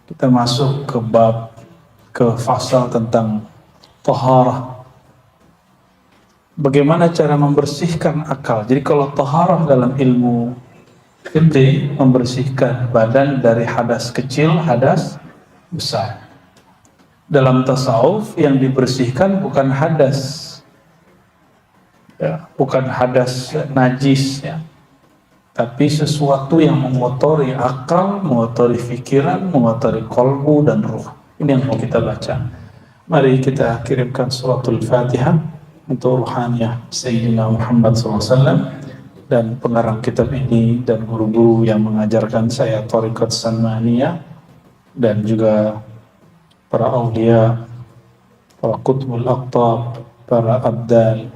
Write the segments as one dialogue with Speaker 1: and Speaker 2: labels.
Speaker 1: Kita masuk ke fasal tentang taharah. Bagaimana cara membersihkan akal. Jadi kalau taharah dalam ilmu fikih membersihkan badan dari hadas kecil, hadas besar. Dalam tasawuf yang dibersihkan bukan hadas, ya, bukan hadas najis, ya, tapi sesuatu yang mengotori akal, mengotori pikiran, mengotori kolbu dan ruh. Ini yang mau kita baca. Mari kita kirimkan suratul Fatihah untuk ruhaniyah Sayyidina Muhammad SAW dan pengarang kitab ini dan guru-guru yang mengajarkan saya Thariqat Sanmaniyah dan juga para awliya, para qutbul aqtab, para abdal,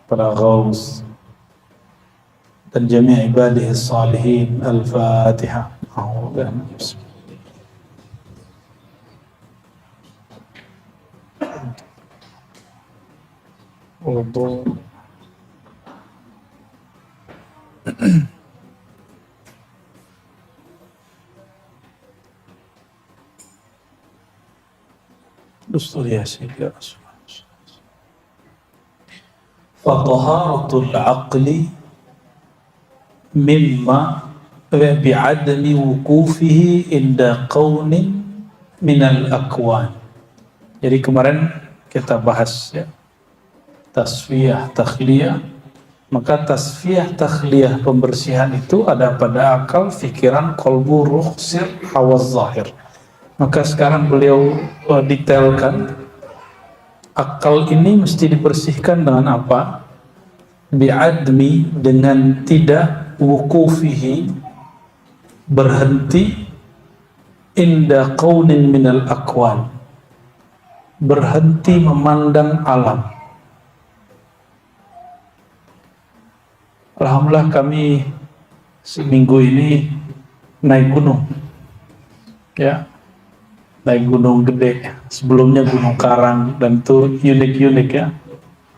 Speaker 1: para ghaus dan jami' ibadihi salihin. Al-Fatihah. Wudu. Dustur ya Sayyidi Rasulullah. Fataharatul aqli mimma bi'adami wukufihi inda qawnin minal akwan. Jadi kemarin kita bahas, ya, tasfiyah takhliyah. Maka tasfiyah takhliyah pembersihan itu ada pada akal, fikiran, kolbu, ruh, sir, hawas zahir. Maka sekarang beliau detailkan akal ini mesti dibersihkan dengan apa? Bi'admi, dengan tidak wukufihi, berhenti, inda qaunin minal akwan, berhenti memandang alam. Alhamdulillah kami seminggu ini naik gunung, ya, naik gunung gede. Sebelumnya Gunung Karang, dan itu unik-unik, ya.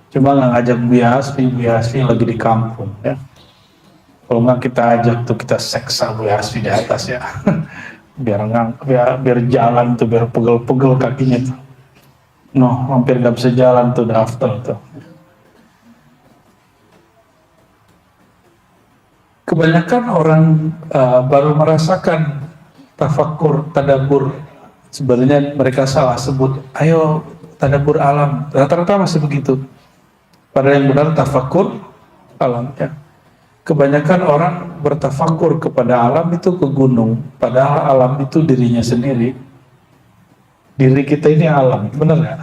Speaker 1: Cuma nggak ngajak Biasfi lagi di kampung, ya. Kalau nggak kita ajak tuh, kita seksa Biasfi di atas, ya. biar jalan tuh, biar pegel-pegel kakinya tuh. Hampir nggak bisa jalan tuh, daftar tuh. Kebanyakan orang baru merasakan tafakkur, tadabbur. Sebenarnya mereka salah sebut, ayo tadabbur alam. Rata-rata masih begitu. Padahal yang benar tafakkur alam, ya. Kebanyakan orang bertafakur kepada alam itu ke gunung, padahal alam itu dirinya sendiri. Diri kita ini alam, benar nggak?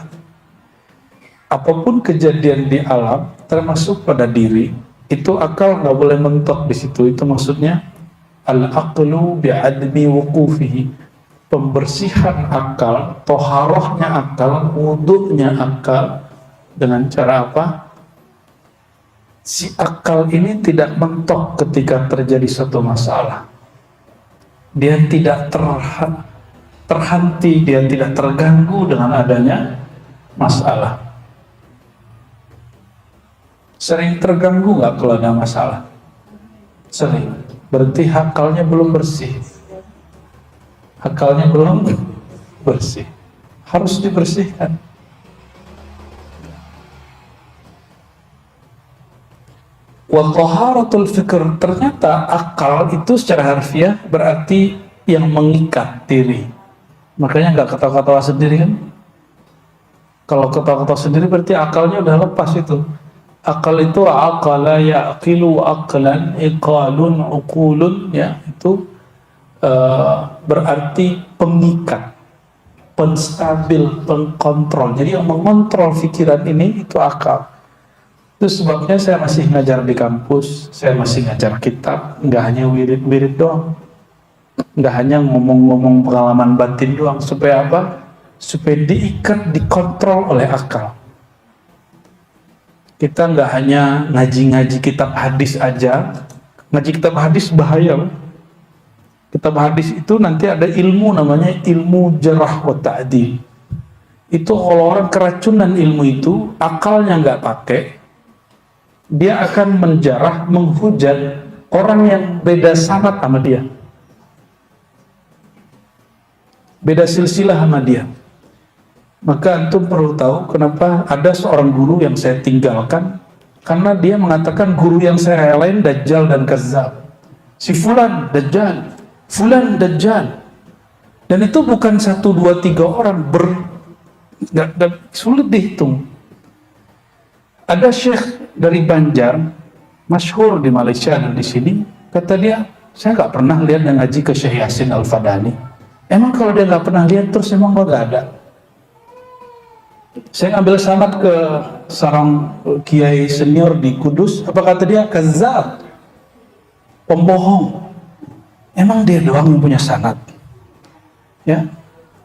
Speaker 1: Apapun kejadian di alam, termasuk pada diri, itu akal nggak boleh mentok di situ. Itu maksudnya al-aqlu bi'admi wuqufihi, pembersihan akal, toharohnya akal, wudunya akal. Dengan cara apa? Si akal ini tidak mentok ketika terjadi suatu masalah. Dia tidak terhenti, dia tidak terganggu dengan adanya masalah. Sering terganggu nggak kalau ada masalah? Sering. Berarti akalnya belum bersih. Akalnya belum bersih. Harus dibersihkan. Wa taharatul fikr, ternyata akal itu secara harfiah berarti yang mengikat diri. Makanya nggak ketawa-ketawa sendiri, kan? Kalau ketawa-ketawa sendiri berarti akalnya udah lepas itu. Akal itu aqala yaqilu aqlan, iqalun uqulun, ya, itu berarti pengikat, penstabil, pengkontrol. Jadi yang mengontrol pikiran ini itu akal. Itu sebabnya saya masih ngajar di kampus, saya masih ngajar kitab, nggak hanya wirid-wirid doang, nggak hanya ngomong-ngomong pengalaman batin doang. Supaya apa? Supaya diikat, dikontrol oleh akal. Kita nggak hanya ngaji-ngaji kitab hadis aja. Ngaji kitab hadis bahaya. Kitab hadis itu nanti ada ilmu namanya ilmu jarah wa ta'dil. Itu kalau orang keracunan ilmu itu, akalnya nggak pakai, dia akan menjarah, menghujat orang yang beda sanad sama dia. beda silsilah sama dia. Maka antum perlu tahu kenapa ada seorang guru yang saya tinggalkan, karena dia mengatakan guru yang saya lain dajjal dan kazzab. Si fulan dajjal, fulan dajjal. Dan itu bukan 1, 2, 3 orang, sulit dihitung. Ada syekh dari Banjar, masyhur di Malaysia dan di sini, kata dia, saya nggak pernah lihat yang ngaji ke Syekh Yasin Al-Fadani. Emang kalau dia nggak pernah lihat terus emang nggak ada? Saya ngambil sanad ke seorang kiai senior di Kudus, apa kata dia? Kazzab, pembohong. Emang dia doang yang punya sanad? Ya,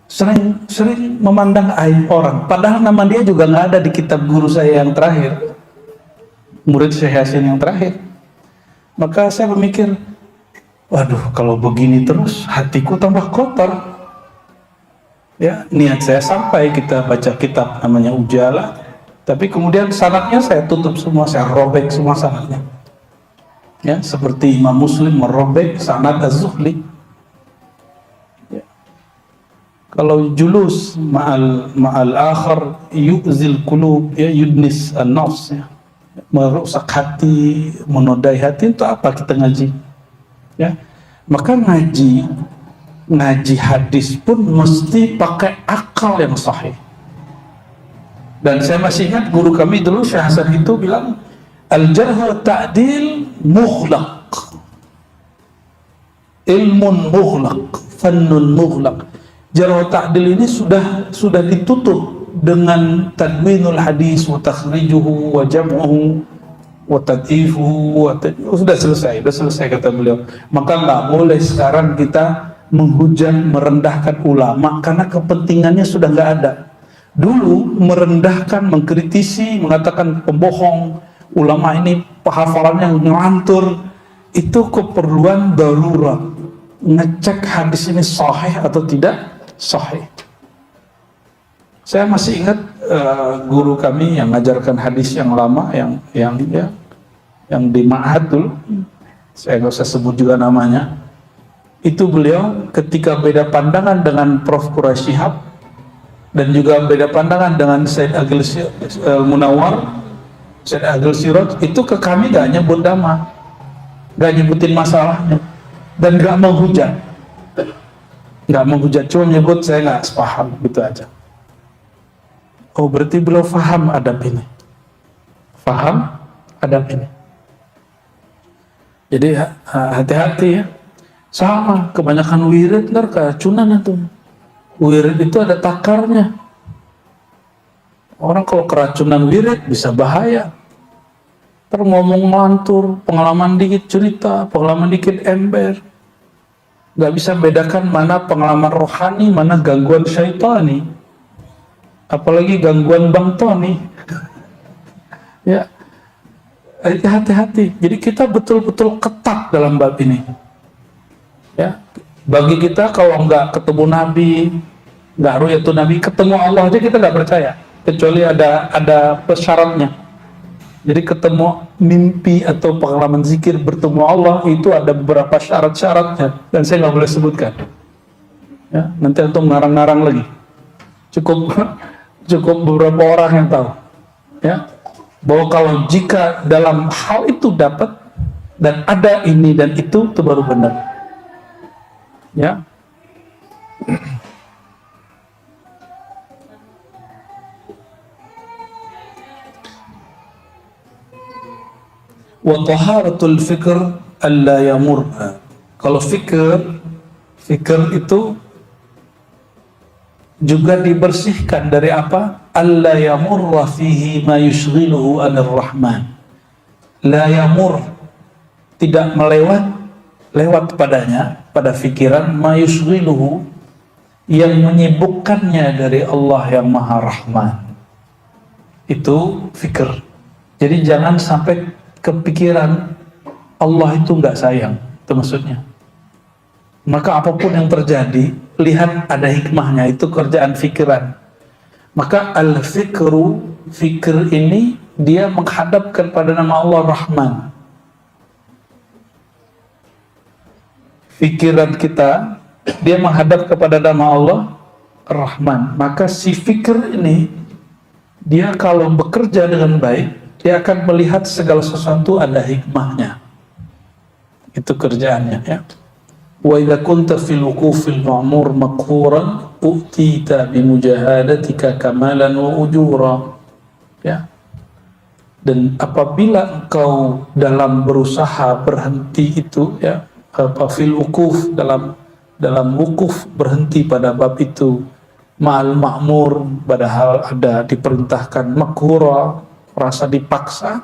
Speaker 1: sering memandang aib orang, padahal nama dia juga nggak ada di kitab guru saya yang terakhir, murid Syekh Yasin yang terakhir. Maka saya memikir, waduh, kalau begini terus hatiku tambah kotor. Ya, niat saya sampai kita baca kitab namanya Ujalah, tapi kemudian sanadnya saya tutup semua, saya robek semua sanadnya. Ya, seperti Imam Muslim merobek sanad Az-Zuhli. Ya. Kalau julus ma'al akhar yu'zil qulub, ya, yudnis an-nafs, ya, merusak hati, menodai hati, itu apa kita ngaji? Ya, maka ngaji hadis pun mesti pakai akal yang sahih. Dan saya masih ingat guru kami dulu Syekh Hasan itu bilang, al-jarh wa ta'dil mughlaq, ilmun mughlaq, fannun mughlaq. Jarh wa ta'dil ini sudah ditutup dengan tadwinul hadis wa takhrijuhu wa jam'uhu wa tad'ifuhu, sudah selesai kata beliau. Maka nggak boleh sekarang kita menghujat, merendahkan ulama karena kepentingannya sudah nggak ada. Dulu merendahkan, mengkritisi, mengatakan pembohong, ulama ini hafalannya ngelantur, itu keperluan darurat, ngecek hadis ini sahih atau tidak sahih. Saya masih ingat guru kami yang mengajarkan hadis yang lama, yang di Ma'had dulu, saya nggak usah sebut juga namanya. Itu beliau ketika beda pandangan dengan Prof. Quraisy Shihab dan juga beda pandangan dengan Said Agil Munawar, Said Agil Siraj, itu ke kami gak nyebut nama, gak nyebutin masalahnya, dan gak menghujat, cuma nyebut saya gak sepaham, gitu aja. Oh, berarti beliau faham adab ini. Jadi hati-hati ya. Sama, kebanyakan wirid ntar keracunan itu. Wirid itu ada takarnya. Orang kalau keracunan wirid bisa bahaya. Ntar ngomong ngelantur, pengalaman dikit cerita, pengalaman dikit ember. Gak bisa bedakan mana pengalaman rohani, mana gangguan syaitani. Apalagi gangguan Bang Tony. Ya, hati-hati. Jadi kita betul-betul ketat dalam bab ini. Ya, bagi kita kalau nggak ketemu Nabi, nggak ru'yatun Nabi, ketemu Allah aja kita nggak percaya, kecuali ada persyaratnya. Jadi ketemu mimpi atau pengalaman zikir bertemu Allah itu ada beberapa syarat-syaratnya, dan saya nggak boleh sebutkan. Ya, nanti antum ngarang-ngarang lagi. Cukup beberapa orang yang tahu. Ya, bahwa kalau jika dalam hal itu dapat dan ada ini dan itu baru benar. Ya, wa taharatul fikr alla yamur. Kalau fikir itu juga dibersihkan dari apa? Alla yamurra fihi ma yushghiluhu anir rahman. La yamur, tidak lewat padanya, pada fikiran, ma yushghiluhu, yang menyibukkannya dari Allah yang Maha Rahman. Itu fikir. Jadi jangan sampai kepikiran Allah itu nggak sayang, itu maksudnya. Maka apapun yang terjadi, lihat ada hikmahnya, itu kerjaan fikiran. Maka al-fikru, fikir ini dia menghadapkan pada nama Allah Rahman. Pikiran kita dia menghadap kepada nama Allah Rahman, maka si fikir ini dia kalau bekerja dengan baik, dia akan melihat segala sesuatu ada hikmahnya. Itu kerjaannya, ya. Wa idza kunta fil wuqufil ma'mur maqhuran utita bi mujahadatika kamalan wa ujura, ya. Dan apabila engkau dalam berusaha berhenti itu, ya, fil wuquf, dalam wukuf berhenti pada bab itu, ma'al ma'mur, padahal ada diperintahkan, makhura, merasa dipaksa.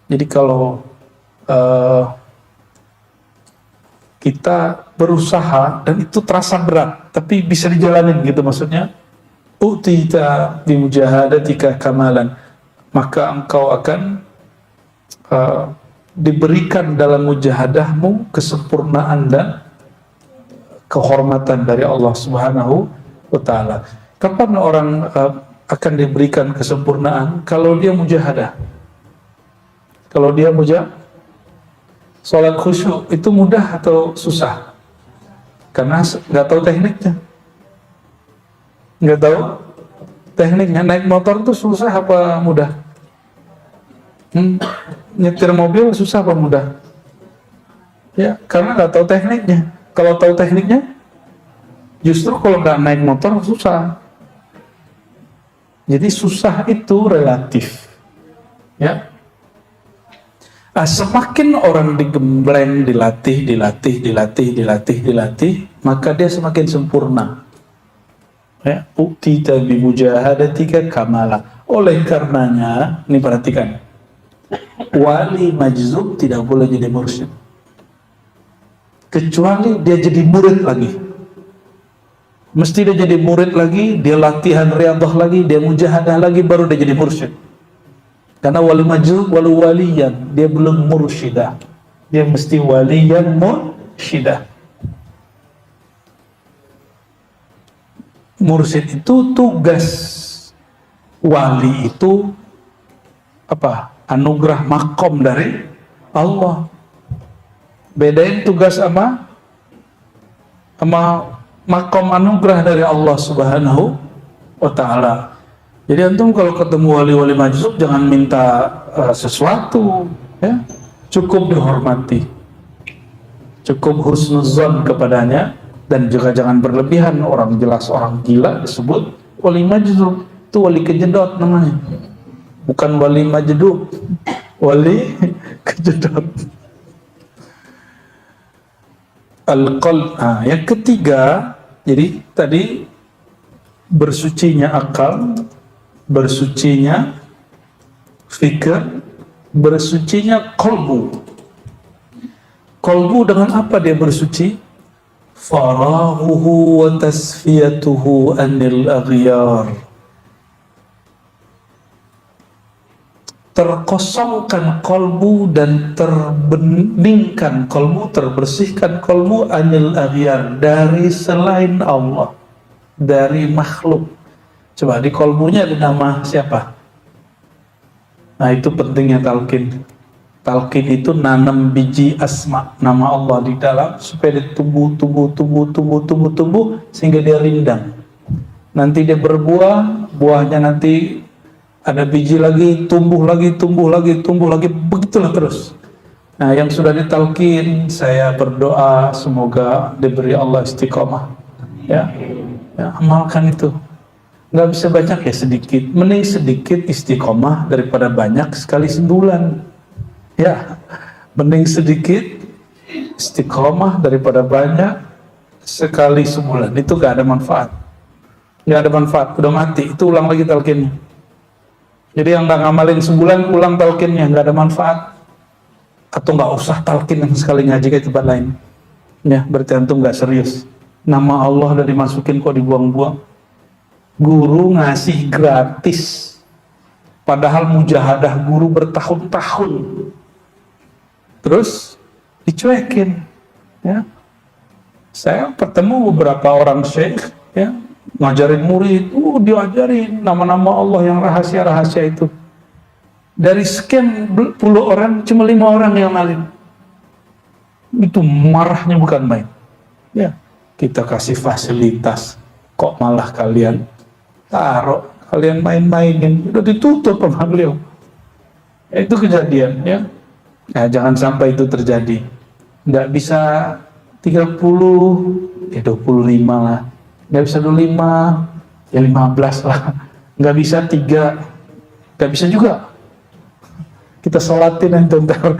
Speaker 1: Jadi kalau kita berusaha dan itu terasa berat tapi bisa dijalanin gitu, maksudnya utita bi mujahadatika kamalan, maka engkau akan diberikan dalam mujahadahmu kesempurnaan dan kehormatan dari Allah Subhanahu wa ta'ala. Kapan orang akan diberikan kesempurnaan? Kalau dia mujahadah. Kalau dia sholat khusyuk itu mudah atau susah? Karena nggak tahu tekniknya. Nggak tahu tekniknya. Naik motor itu susah apa mudah? Nyetir mobil susah apa mudah? Ya, karena nggak tahu tekniknya. Kalau tahu tekniknya, justru kalau nggak naik motor susah. Jadi susah itu relatif, ya. Semakin orang digembleng, dilatih, maka dia semakin sempurna. Ya, utita bi mujahadatika kamala. Oleh karenanya, ini perhatikan, wali majzub tidak boleh jadi mursyid, kecuali dia jadi murid lagi. Mesti dia jadi murid lagi, dia latihan riyadhah lagi, dia mujahadah lagi, baru dia jadi mursyid. Karena wali majzub walau waliyan, dia belum mursyidah, dia mesti waliyan mursyidah. Mursyid itu tugas, wali itu apa? Anugerah makom dari Allah. Bedain tugas sama makom anugerah dari Allah Subhanahu wa ta'ala. Jadi antum kalau ketemu wali-wali majzub jangan minta sesuatu, ya. Cukup dihormati, cukup husnuzon kepadanya, dan juga jangan berlebihan. Orang jelas orang gila disebut wali majzub, itu wali kejedot namanya, bukan wali majdub, wali kejedot. Al-qalb. Yang ketiga, jadi tadi bersucinya akal, bersucinya fikir, bersucinya kolbu. Kolbu dengan apa dia bersuci? Farahuhu wa tasfiyatuhu anil aghyar. Terkosongkan kolbu dan terbeningkan kolbu, terbersihkan kolbu anil aghyar, dari selain Allah, dari makhluk. Coba di kolbunya ada nama siapa? Nah, itu pentingnya talqin. Talqin itu nanam biji asma, nama Allah di dalam, supaya dia tumbuh sehingga dia rindang. Nanti dia berbuah, buahnya nanti ada biji lagi, tumbuh lagi, begitulah terus. Nah, yang sudah ditalqin, saya berdoa semoga diberi Allah istiqomah. Ya, amalkan itu. Nggak bisa banyak ya, sedikit. Mending sedikit istiqomah daripada banyak sekali sebulan. Ya, mending sedikit istiqomah daripada banyak sekali sebulan. Itu nggak ada manfaat. Nggak ada manfaat, udah mati. Itu ulang lagi talqinnya. Jadi yang nggak ngamalin sebulan, ulang talqinnya, nggak ada manfaat. Atau nggak usah talqin yang sekali ngaji ke tempat lain. Ya, berarti antum nggak serius. Nama Allah udah dimasukin kok dibuang-buang. Guru ngasih gratis, padahal mujahadah guru bertahun-tahun, terus dicuekin. Ya, saya bertemu beberapa orang syekh, ya, ngajarin murid, diajarin nama-nama Allah yang rahasia-rahasia itu. Dari sekian puluh orang, cuma 5 orang yang ngalim. Itu marahnya bukan main. Ya, kita kasih fasilitas, kok malah kalian taruh, kalian main-mainin, udah ditutup sama beliau. Itu kejadian ya. Nah, jangan sampai itu terjadi. Nggak bisa 30, ya 25 lah. Nggak bisa 25, ya 15 lah. Nggak bisa 3, nggak bisa juga. Kita sholatin yang ntar.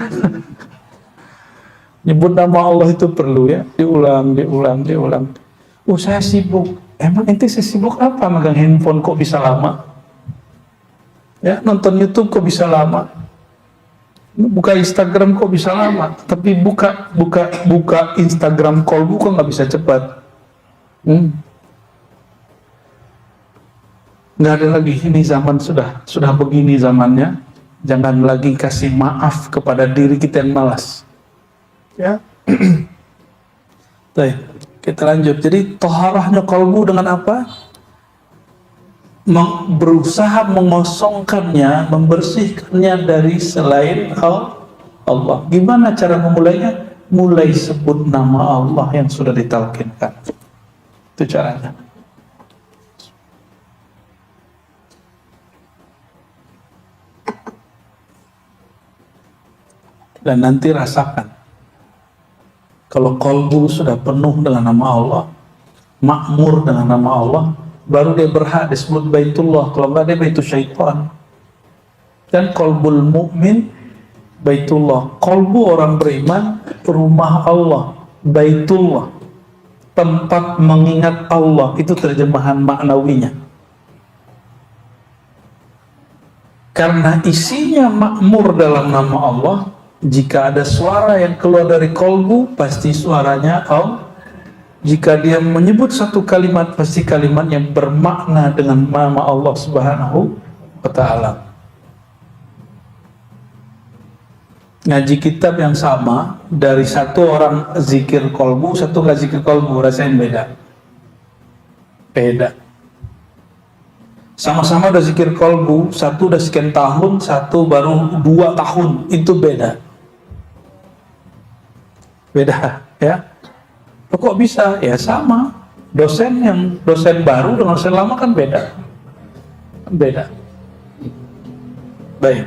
Speaker 1: Nyebut nama Allah itu perlu ya, diulang. Oh, saya sibuk. Emang ente sibuk apa megang handphone kok bisa lama? Ya, nonton YouTube kok bisa lama? Buka Instagram kok bisa lama, tapi buka Instagram kolbu kok nggak bisa cepat. Nggak ada lagi, ini zaman sudah begini zamannya. Jangan lagi kasih maaf kepada diri kita yang malas. Ya, baik, kita lanjut. Jadi toharahnya kolbu dengan apa? Berusaha mengosongkannya, membersihkannya dari selain Allah. Gimana cara memulainya? Mulai sebut nama Allah yang sudah ditalkinkan. Itu caranya. Dan nanti rasakan, kalau kolbu sudah penuh dengan nama Allah, makmur dengan nama Allah, baru dia berhak disebut Baitullah. Kalau enggak, dia Baitul Syaitan. Dan kolbul mukmin Baitullah. Kolbu orang beriman rumah Allah, Baitullah, tempat mengingat Allah. Itu terjemahan maknawinya. Karena isinya makmur dalam nama Allah, jika ada suara yang keluar dari kolbu, pasti suaranya Allah. Jika dia menyebut satu kalimat, pasti kalimat yang bermakna dengan nama Allah Subhanahu wa Ta'ala. Ngaji kitab yang sama, dari satu orang zikir kolbu, satu nggak zikir kolbu, rasain beda. Beda. Sama-sama udah zikir kolbu, satu udah sekian tahun, satu baru 2 tahun, itu beda. Beda, ya. Kok bisa? Ya sama. Dosen baru dengan dosen lama kan beda. Beda. Baik.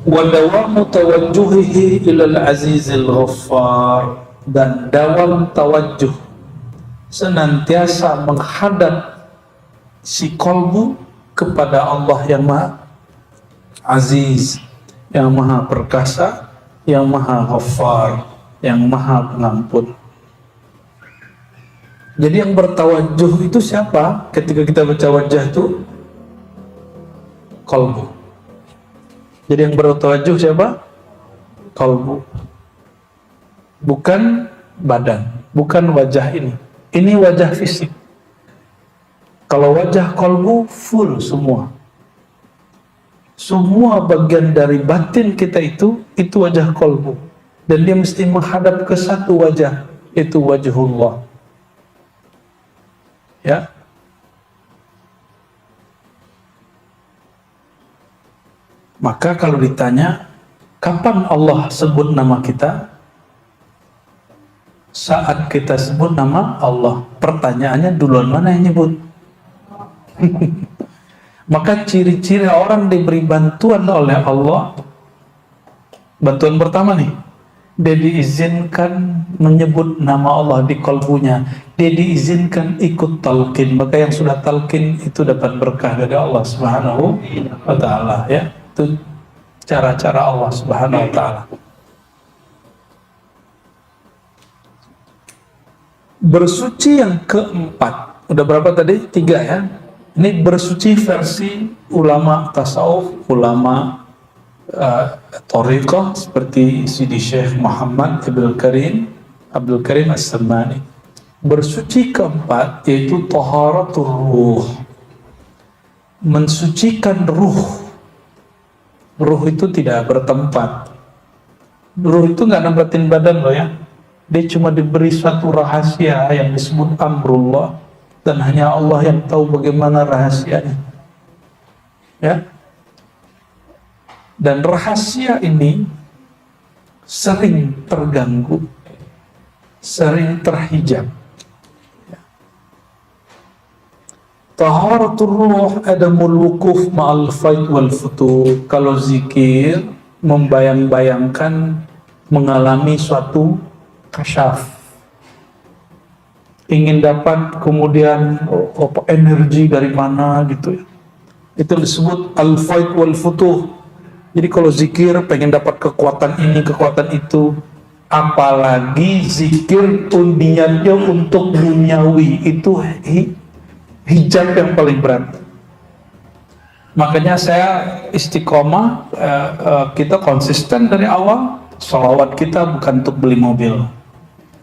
Speaker 1: Wa dawamu tawajjuhihi ilal azizil ghaffar, dan dawam tawajjuh, senantiasa menghadap si kolbu kepada Allah yang Maha Aziz, yang Maha Perkasa, yang Maha Ghaffar, yang Maha Pengampun. Jadi yang bertawajuh itu siapa? Ketika kita baca wajah itu kolbu. Jadi yang bertawajuh siapa? Kolbu. Bukan badan, bukan wajah ini. Ini wajah fisik. Kalau wajah kolbu full semua. Semua bagian dari batin kita itu wajah kolbu. Dan dia mesti menghadap ke satu wajah, itu wajhullah. Ya. Maka kalau ditanya, kapan Allah sebut nama kita? Saat kita sebut nama Allah. Pertanyaannya, duluan mana yang nyebut? Maka ciri-ciri orang diberi bantuan oleh Allah, bantuan pertama nih, dia diizinkan menyebut nama Allah di kolbunya, dia diizinkan ikut talqin. Maka yang sudah talqin itu dapat berkah dari Allah Subhanahu wa Ta'ala, ya. Itu cara-cara Allah Subhanahu wa Ta'ala. Bersuci yang keempat, udah berapa tadi? 3 ya. Ini bersuci versi ulama tasawuf, ulama thariqah seperti Sidi Syekh Muhammad Abdul Karim As-Samani. Bersuci keempat yaitu taharatul ruh, mensucikan ruh. Ruh itu tidak bertempat. Ruh itu nggak nempatin badan loh ya. Dia cuma diberi suatu rahasia yang disebut amrullah, dan hanya Allah yang tahu bagaimana rahasianya. Ya. Dan rahasia ini sering terganggu sering terhijab. Taharatul ruh adamul wukuf ma'al faid wal futur. Kalau zikir membayang-bayangkan mengalami suatu kasyaf, ingin dapat kemudian energi dari mana gitu ya, itu disebut al faid wal futur. Jadi kalau zikir pengen dapat kekuatan ini kekuatan itu, apalagi zikir niatnya untuk duniawi, itu hijab yang paling berat. Makanya saya istiqomah, kita konsisten dari awal. Sholawat kita bukan untuk beli mobil,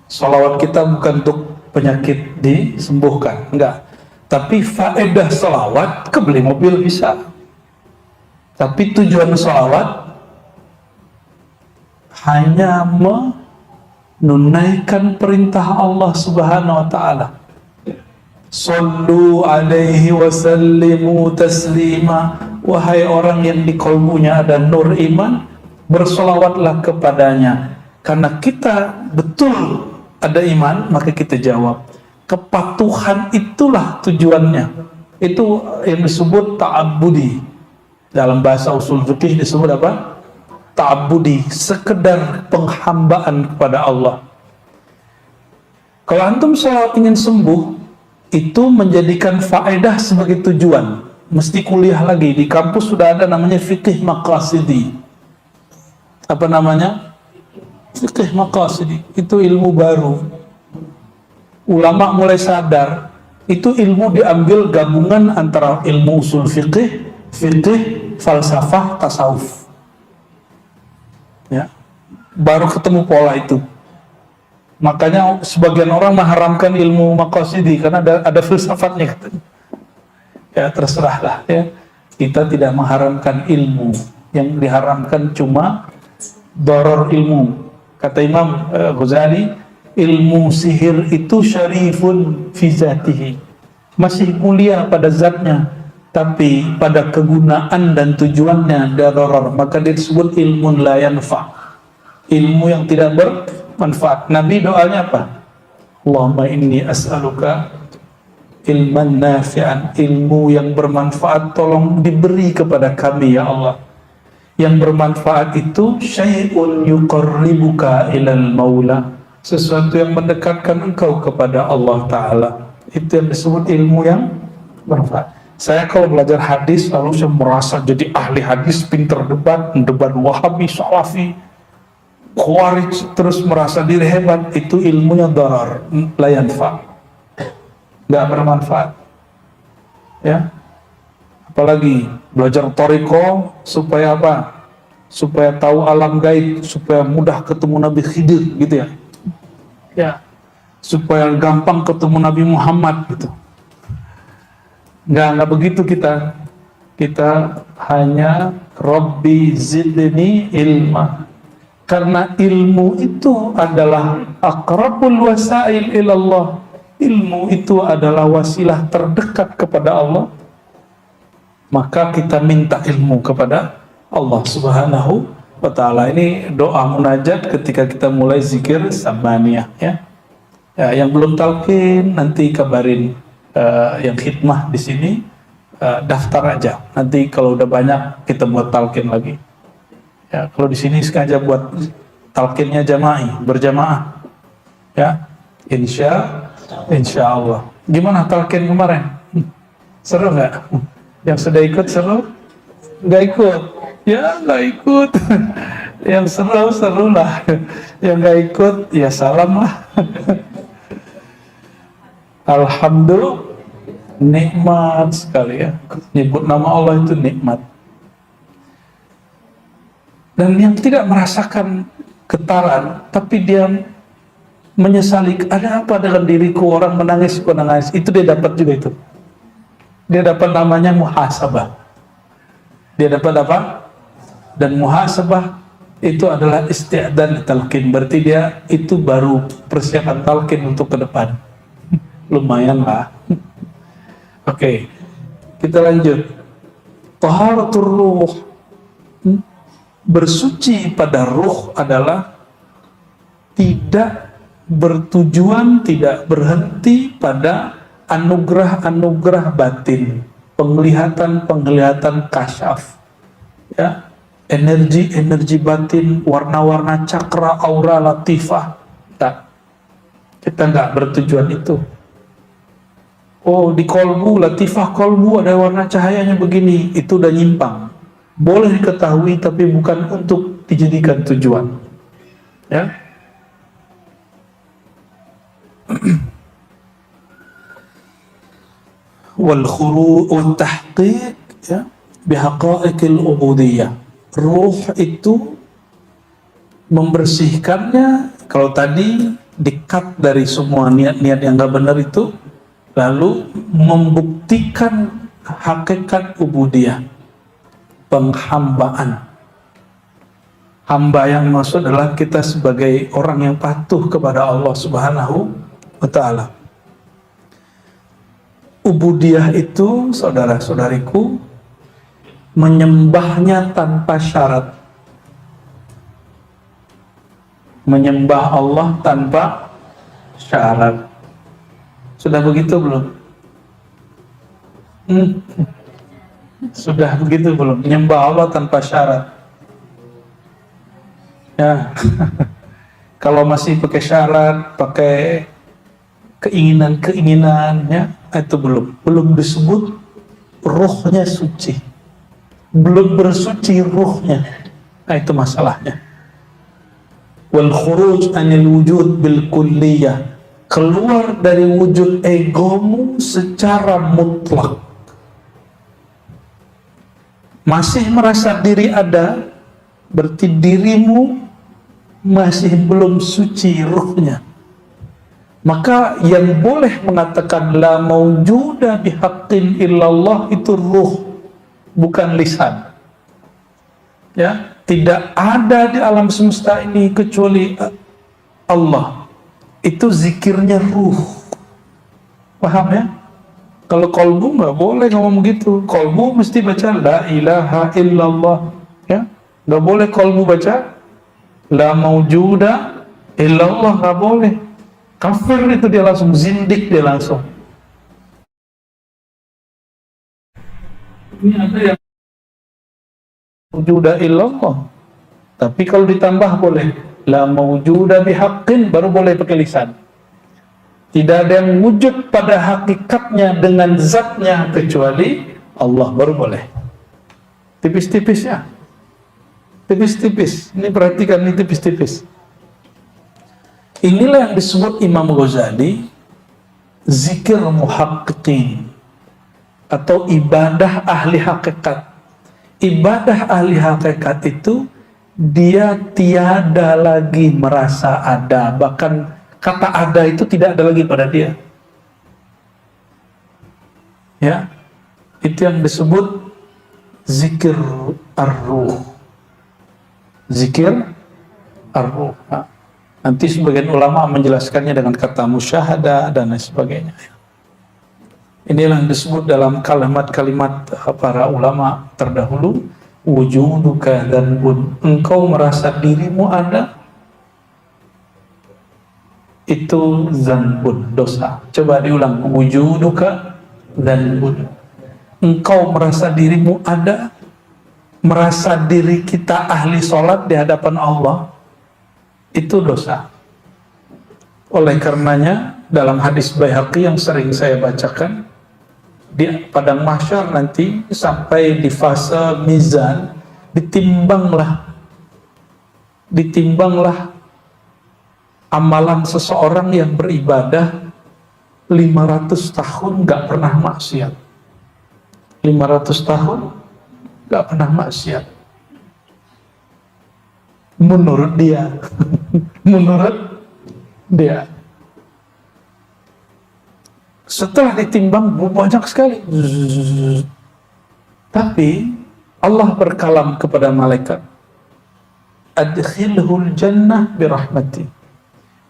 Speaker 1: sholawat kita bukan untuk penyakit disembuhkan, enggak. Tapi faedah sholawat ke beli mobil bisa. Tapi tujuan sholawat hanya menunaikan perintah Allah Subhanahu wa Ta'ala. Sallu alaihi wasallimu taslima. Wahai orang yang di kalbunya ada nur iman, bersolawatlah kepadanya. Karena kita betul ada iman, maka kita jawab. Kepatuhan itulah tujuannya. Itu yang disebut ta'abbudi. Dalam bahasa usul fikih disebut apa? Ta'abbudi, sekedar penghambaan kepada Allah. Kalau antum sholat ingin sembuh, itu menjadikan faedah sebagai tujuan. Mesti kuliah lagi. Di kampus sudah ada namanya fikih maqasidi. Apa namanya? Fikih maqasidi. Itu ilmu baru. Ulama mulai sadar, itu ilmu diambil gabungan antara ilmu usul fikih, falsafah, tasawuf. Ya. Baru ketemu pola itu. Makanya sebagian orang mengharamkan ilmu maqasidi karena ada filsafatnya katanya. Ya terserahlah ya. Kita tidak mengharamkan ilmu. Yang diharamkan cuma doror ilmu. Kata Imam Ghazali, ilmu sihir itu syarifun fi zatihi. Masih mulia pada zatnya, tapi pada kegunaan dan tujuannya doror. Maka dia disebut ilmun la yanfa. Ilmu yang tidak bermanfaat. Nabi doanya apa? Allahumma inni as'aluka ilman nafi'an, ilmu yang bermanfaat tolong diberi kepada kami ya Allah. Yang bermanfaat itu syai'un yuqarribuka ilal maula, sesuatu yang mendekatkan engkau kepada Allah Ta'ala. Itu yang disebut ilmu yang bermanfaat. Saya kalau belajar hadis lalu saya merasa jadi ahli hadis, pinter debat Wahabi, Salafi, Khawarij, terus merasa diri hebat, itu ilmunya darar, la yanfa, nggak bermanfaat. Ya, apalagi belajar thariqah supaya apa? Supaya tahu alam gaib, supaya mudah ketemu Nabi Khidir gitu ya. Ya, supaya gampang ketemu Nabi Muhammad gitu. Nggak begitu kita. Kita hanya Rabbi zidni ilma. Karena ilmu itu adalah aqrabul wasail ilallah. Ilmu itu adalah wasilah terdekat kepada Allah. Maka kita minta ilmu kepada Allah Subhanahu wa Ta'ala. Ini doa munajat ketika kita mulai zikir samaniyah ya. Ya, yang belum talqin nanti kabarin yang khidmah di sini, daftar aja. Nanti kalau udah banyak kita buat talqin lagi. Ya, kalau di sini sengaja buat talqinnya berjamaah. Ya, insya Allah. Gimana talqin kemarin? Seru nggak? Yang sudah ikut seru? Nggak ikut? Ya nggak ikut. Yang seru lah. Yang nggak ikut ya salam lah. Alhamdulillah, nikmat sekali ya. Nyebut nama Allah itu nikmat. Dan yang tidak merasakan getaran, tapi dia menyesali, ada apa dengan diriku, orang menangis, itu dia dapat juga itu. Dia dapat namanya muhasabah. Dia dapat apa? Dan muhasabah itu adalah isti'dan talqin. Berarti dia itu baru persiapan talqin untuk ke depan. Lumayan lah. Oke, kita lanjut. Taharatur ruh. Bersuci pada ruh adalah tidak bertujuan tidak berhenti pada anugerah-anugerah batin, penglihatan-penglihatan kasyaf, ya, energi-energi batin, warna-warna cakra, aura, latifah. Tak, kita nggak bertujuan itu. Oh, di kolbu, latifah kolbu ada warna cahayanya begini, itu udah nyimpang. Boleh diketahui tapi bukan untuk dijadikan tujuan. Ya. Wal khuru wa tahqiq, ya, bihaqa'iqil ubudiyah. Ruh itu membersihkannya. Kalau tadi di-cut dari semua niat-niat yang gak benar itu, lalu membuktikan hakikat ubudiyah, penghambaan. Hamba yang maksud adalah kita sebagai orang yang patuh kepada Allah Subhanahu wa ta'ala. Ubudiyah itu, saudara-saudariku, menyembahnya tanpa syarat. Menyembah Allah tanpa syarat. Sudah begitu belum? Sudah begitu belum? Menyembah Allah tanpa syarat. Ya. Kalau masih pakai syarat, pakai keinginan-keinginan, ya, itu belum disebut ruhnya suci, belum bersuci ruhnya. Nah, itu masalahnya. Wal khuruj anil wujud bil kulliyah, keluar dari wujud egomu secara mutlak. Masih merasa diri ada, berarti dirimu masih belum suci ruhnya. Maka yang boleh mengatakan la maujuda bihaqqin illallah itu ruh, bukan lisan. Ya, tidak ada di alam semesta ini kecuali Allah. Itu zikirnya ruh. Paham ya? Kalau kolbu nggak boleh ngomong begitu. Kolbu mesti baca la ilaha illallah. Ya, nggak boleh kolbu baca la maujuda illallah, nggak boleh. Kafir itu dia langsung, zindik dia langsung. Ini ada yang maujuda illallah, tapi kalau ditambah boleh la maujuda bihaqqin, baru boleh pakai lisan. Tidak ada yang wujud pada hakikatnya dengan zatnya kecuali Allah, baru boleh. Tipis-tipis ya, tipis-tipis. Ini perhatikan, ini tipis-tipis. Inilah yang disebut Imam Ghazali zikir muhaqqiqin atau ibadah ahli hakikat. Ibadah ahli hakikat itu dia tiada lagi merasa ada, bahkan kata ada itu tidak ada lagi pada dia. Ya, itu yang disebut zikir ar-ruh. Zikir ar-ruh. Nanti sebagian ulama menjelaskannya dengan kata musyahadah dan lain sebagainya. Inilah yang disebut dalam kalimat-kalimat para ulama terdahulu, wujuduka dzanbun, engkau merasa dirimu ada, itu dzanbun, dosa. Coba diulang, wujuduka dzanbun, engkau merasa dirimu ada, merasa diri kita ahli sholat di hadapan Allah, itu dosa. Oleh karenanya dalam hadis Baihaqi yang sering saya bacakan, di padang mahsyar nanti sampai di fase mizan, ditimbanglah amalan seseorang yang beribadah 500 tahun gak pernah maksiat. 500 tahun gak pernah maksiat. Menurut dia. Menurut dia. Setelah ditimbang banyak sekali. Tapi Allah berkalam kepada malaikat, adkhilhul jannah birahmati,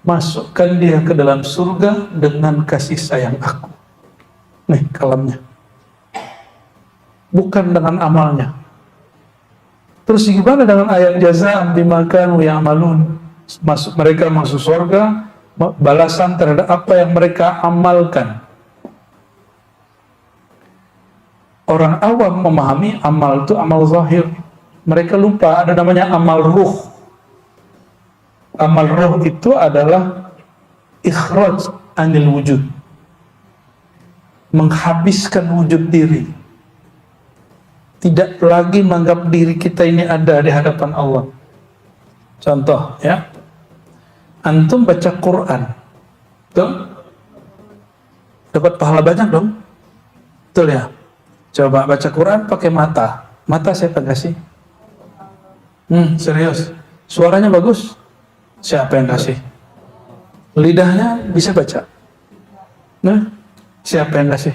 Speaker 1: masukkan dia ke dalam surga dengan kasih sayang aku. Nih kalamnya, bukan dengan amalnya. Terus gimana dengan ayat jazaan bima kanu ya'malun? Mereka masuk surga balasan terhadap apa yang mereka amalkan. Orang awam memahami amal itu amal zahir. Mereka lupa ada namanya amal ruh. Amal ruh itu adalah ikhraj anil wujud, menghabiskan wujud diri, tidak lagi menganggap diri kita ini ada di hadapan Allah. Contoh ya, antum baca Quran, betul? Dapat pahala banyak dong, betul ya? Coba baca Quran pakai mata. Mata siapa kasih? Serius. Suaranya bagus? Siapa yang kasih? Lidahnya bisa baca? Nah, siapa yang kasih?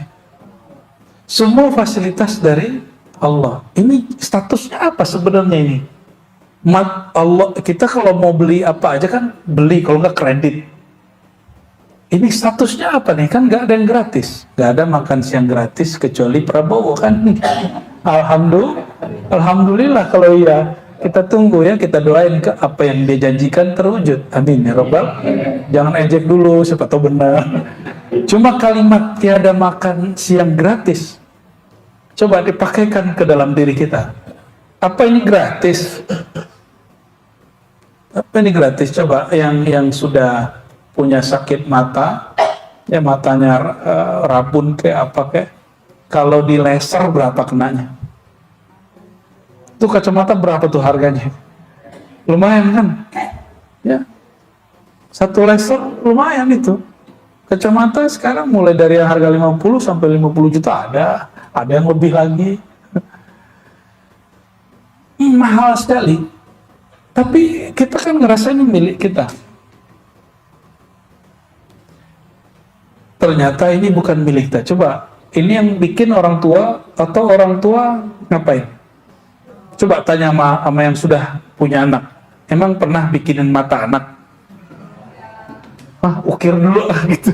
Speaker 1: Semua fasilitas dari Allah. Ini statusnya apa sebenarnya ini? Allah, kita kalau mau beli apa aja kan beli, kalau nggak kredit. Ini statusnya apa nih? Kan nggak ada yang gratis, nggak ada makan siang gratis kecuali Prabowo kan. Alhamdulillah kalau iya, kita tunggu ya, kita doain ke apa yang dia janjikan terwujud. Amin ya Rabbal. Jangan ejek dulu, siapa tahu benar. Cuma kalimat tiada makan siang gratis, coba dipakaikan ke dalam diri kita. Apa ini gratis? Apa ini gratis? Coba yang sudah punya sakit mata, ya matanya rabun kayak apa kayak, kalau di laser berapa kenanya? Itu kacamata berapa tuh harganya? Lumayan kan? Ya, satu laser lumayan itu. Kacamata sekarang mulai dari harga 50 sampai 50 juta ada yang lebih lagi. Mahal sekali. Tapi kita kan ngerasa ini milik kita. Ternyata ini bukan milik kita. Coba, ini yang bikin orang tua atau orang tua ngapain? Coba tanya sama yang sudah punya anak. Emang pernah bikinin mata anak? Ukir dulu gitu.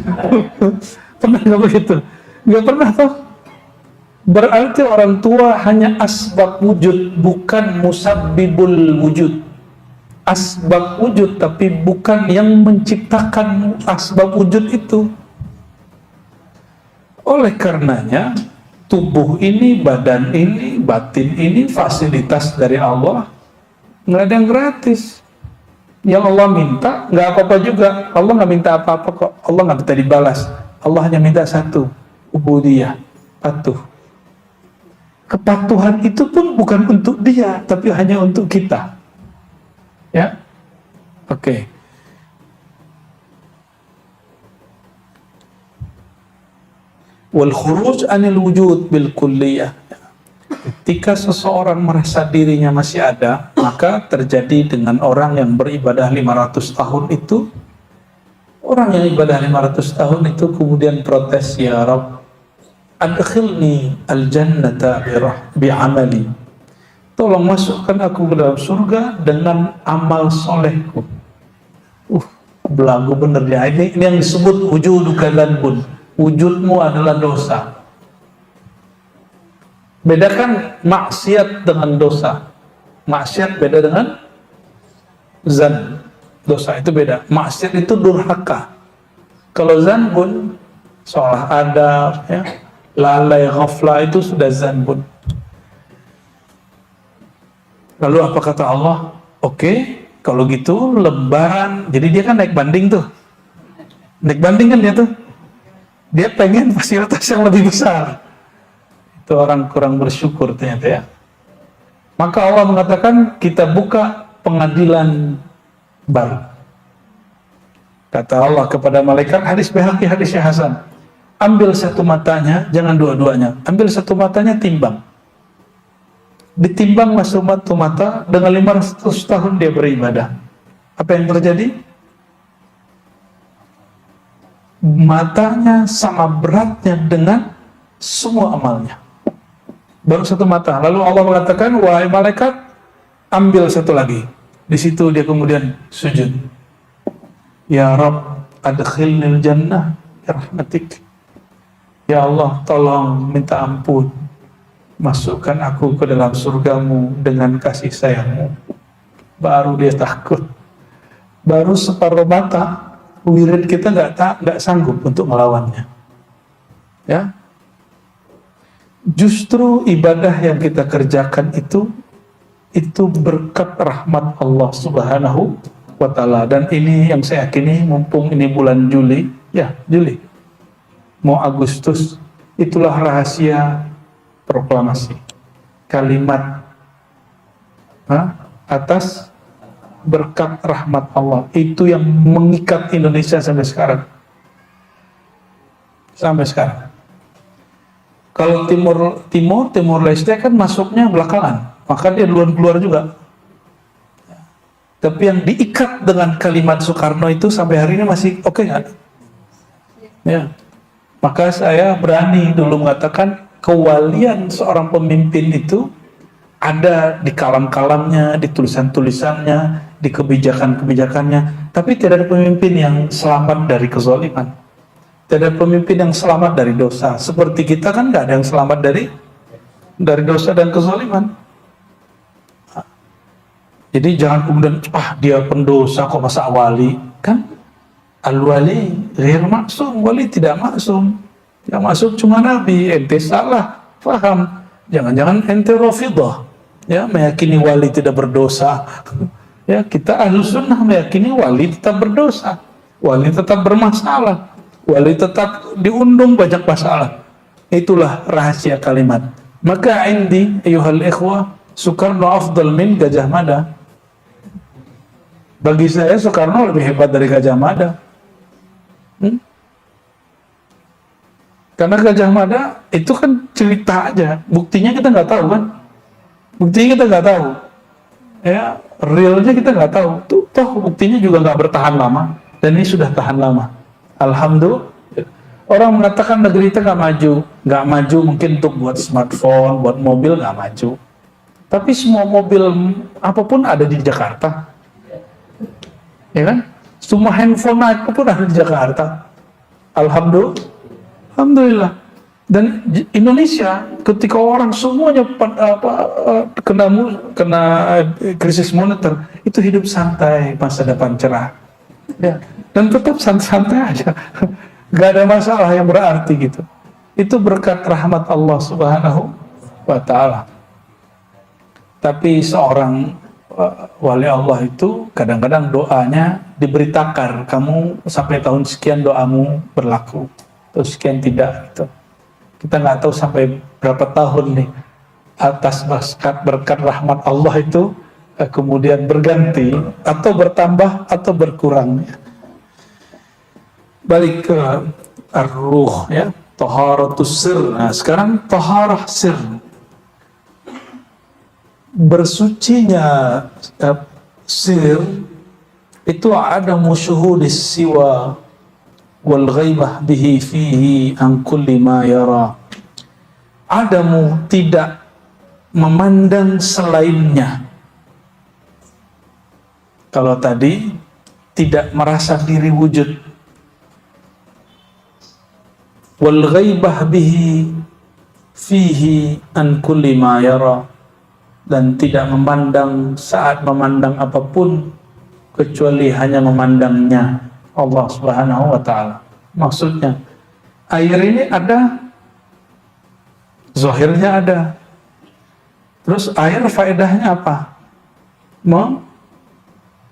Speaker 1: Pernah nggak begitu? Nggak pernah toh. Berarti orang tua hanya asbab wujud, bukan musabbibul wujud. Asbab wujud, tapi bukan yang menciptakan asbab wujud itu. Oleh karenanya, tubuh ini, badan ini, batin ini, fasilitas dari Allah, nggak ada yang gratis. Yang Allah minta, nggak apa-apa juga. Allah nggak minta apa-apa kok. Allah nggak minta dibalas. Allah hanya minta satu, ubudiyah, patuh. Kepatuhan itu pun bukan untuk dia, tapi hanya untuk kita. Ya, oke. Wal khuruj anil wujud bil kulliyah. Ketika seseorang merasa dirinya masih ada, maka terjadi dengan orang yang beribadah 500 tahun itu. Orang yang ibadah 500 tahun itu kemudian protes, ya Rabb, adkhilni al-jannata bi'amali. Tolong masukkan aku ke dalam surga dengan amal solehku. Belagu bener ya. Ini yang disebut wujuduka dzanbun. Wujudmu adalah dosa. Bedakan maksiat dengan dosa. Maksiat beda dengan zan. Dosa itu beda. Maksiat itu durhaka. Kalau zanbun, salah adab, ya, lalai, ghaflah, itu sudah zanbun. Lalu apa kata Allah? Oke, kalau gitu lebaran. Jadi dia kan naik banding tuh. Naik banding kan dia tuh. Dia pengen fasilitas yang lebih besar. Itu orang kurang bersyukur ternyata ya. Maka Allah mengatakan kita buka pengadilan baru. Kata Allah kepada malaikat, hadis Baihaqi, hadisnya Hasan, ambil satu matanya, jangan dua-duanya. Ambil satu matanya, timbang. Ditimbang satu mata, dengan 500 tahun dia beribadah. Apa yang terjadi? Matanya sama beratnya dengan semua amalnya. Baru satu mata. Lalu Allah mengatakan, wahai malaikat, ambil satu lagi. Di situ dia kemudian sujud. Ya Rabb, adkhilnil jannah birahmatik. Ya Allah, tolong minta ampun. Masukkan aku ke dalam surgamu dengan kasih sayangmu. Baru dia takut. Baru separuh mata. wirid kita nggak sanggup untuk melawannya. Ya, justru ibadah yang kita kerjakan itu berkat rahmat Allah Subhanahu wa Ta'ala. Dan ini yang saya yakini, mumpung ini bulan Juli, mau Agustus, itulah rahasia proklamasi kalimat atas berkat rahmat Allah. Itu yang mengikat Indonesia sampai sekarang. Kalau Timur Leste kan masuknya belakangan, maka dia duluan keluar juga. Tapi yang diikat dengan kalimat Soekarno itu sampai hari ini masih oke nggak? Ya, maka saya berani dulu mengatakan kewalian seorang pemimpin itu ada di kalam-kalamnya, di tulisan-tulisannya, di kebijakan-kebijakannya. Tapi tidak ada pemimpin yang selamat dari kezaliman. Tidak ada pemimpin yang selamat dari dosa. Seperti kita kan nggak ada yang selamat dari dosa dan kezaliman. Jadi jangan kemudian dia pendosa kok masa wali. Kan al-wali ghair maksum, wali tidak maksum. Yang maksum cuma Nabi. Ente salah paham. Jangan-jangan ente Rafidah, ya, meyakini wali tidak berdosa. Ya, kita Ahlus Sunnah meyakini wali tetap berdosa, wali tetap bermasalah, wali tetap diundung banyak masalah. Itulah rahasia kalimat. Maka indi ayuhal ikhwah, Soekarno afdal min Gajah Mada. Bagi saya Soekarno lebih hebat dari Gajah Mada. Karena Gajah Mada itu kan cerita aja, buktinya kita nggak tahu kan, ya, realnya kita nggak tahu. Toh buktinya juga nggak bertahan lama, dan ini sudah tahan lama. Alhamdulillah. Orang mengatakan negeri kita nggak maju mungkin untuk buat smartphone, buat mobil nggak maju. Tapi semua mobil apapun ada di Jakarta, ya kan? Semua handphone apapun ada di Jakarta. Alhamdulillah. Dan Indonesia ketika orang semuanya kena krisis moneter, itu hidup santai, masa depan cerah. Ya, dan tetap santai aja. Gak ada masalah yang berarti gitu. Itu berkat rahmat Allah Subhanahu wa Ta'ala. Tapi seorang wali Allah itu kadang-kadang doanya diberi takar. Kamu sampai tahun sekian doamu berlaku, terus sekian tidak gitu. Kita nggak tahu sampai berapa tahun nih atas berkat rahmat Allah itu kemudian berganti atau bertambah atau berkurang. Balik ke ar-ruh, ya, taharatus sir. Nah, sekarang taharah sir, bersucinya sir itu ada musyuhudis siwa wal ghaibah bihi fihi an kulli ma yara. Adamu tidak memandang selainnya. Kalau tadi tidak merasa diri wujud, wal ghaibah bihi fihi an kulli ma yara, dan tidak memandang saat memandang apapun kecuali hanya memandangnya Allah Subhanahu wa Ta'ala. Maksudnya air ini ada, zahirnya ada. Terus air faedahnya apa?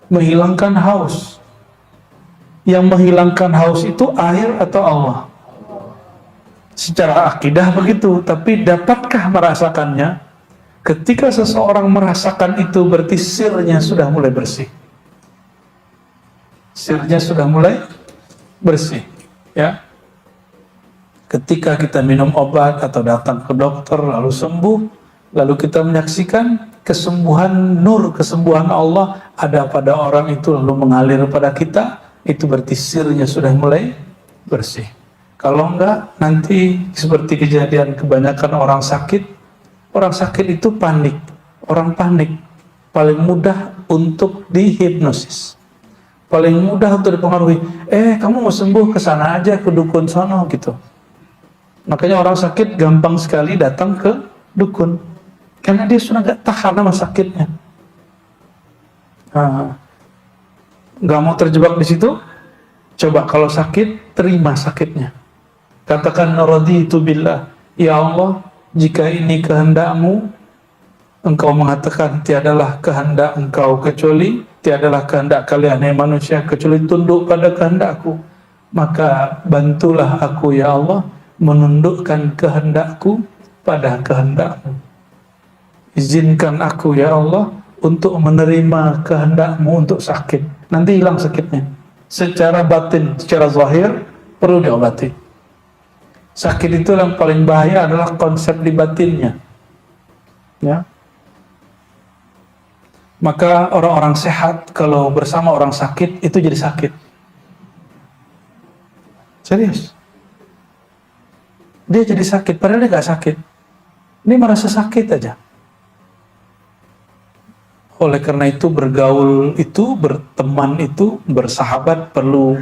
Speaker 1: Menghilangkan haus. Yang menghilangkan haus itu air atau Allah? Secara akidah begitu, tapi dapatkah merasakannya? Ketika seseorang merasakan itu, berarti sirnya sudah mulai bersih. Sirnya sudah mulai bersih, ya. Ketika kita minum obat atau datang ke dokter lalu sembuh, lalu kita menyaksikan kesembuhan nur, kesembuhan Allah ada pada orang itu lalu mengalir pada kita, itu berarti sirnya sudah mulai bersih. Kalau enggak, nanti seperti kejadian kebanyakan orang sakit itu panik. Orang panik paling mudah untuk dihipnosis, paling mudah untuk dipengaruhi. Kamu mau sembuh, ke sana aja, ke dukun sono gitu. Makanya orang sakit gampang sekali datang ke dukun, karena dia sudah gak tahan sama sakitnya. Gak mau terjebak di situ, Coba kalau sakit, terima sakitnya. Katakan raditu billah, ya Allah, jika ini kehendak-Mu, Engkau mengatakan tiadalah kehendak Engkau kecuali, tiadalah kehendak kalian yang manusia kecuali tunduk pada kehendak-Ku. Maka bantulah aku ya Allah menundukkan kehendak-Ku pada kehendak-Mu. Izinkan aku ya Allah untuk menerima kehendak-Mu untuk sakit. Nanti hilang sakitnya. Secara batin, secara zahir perlu diobati. Sakit itu yang paling bahaya adalah konsep di batinnya. Ya. Maka orang-orang sehat kalau bersama orang sakit itu jadi sakit. Serius. Dia jadi sakit, padahal dia gak sakit. Dia merasa sakit aja. Oleh karena itu bergaul itu, berteman itu, bersahabat perlu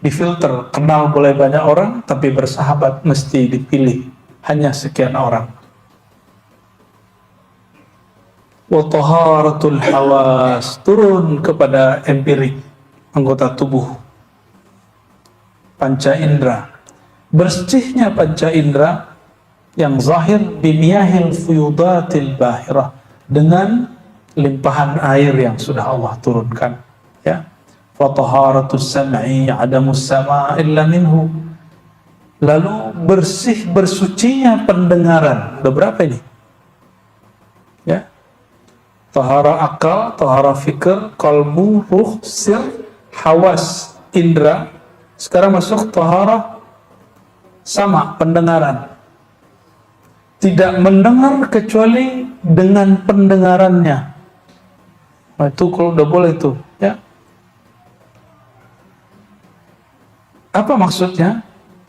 Speaker 1: difilter. Kenal boleh banyak orang, tapi bersahabat mesti dipilih. Hanya sekian orang. Wa taharatul hawas, turun kepada empirik, anggota tubuh. Panca indera. Bersihnya panca indera yang zahir bimiyahil fuyudatil bahirah, dengan limpahan air yang sudah Allah turunkan. Ya. Wa taharatus sam'i adamus sama' illa minhu. Lalu bersih bersucinya pendengaran. Udah berapa ini? Ya. Tahara akal, tahara fikir, qalbu, ruh, sir, hawas, indra. Sekarang masuk tahara sama, pendengaran. Tidak mendengar kecuali dengan pendengarannya. Nah, itu kalau udah boleh itu, ya. Apa maksudnya?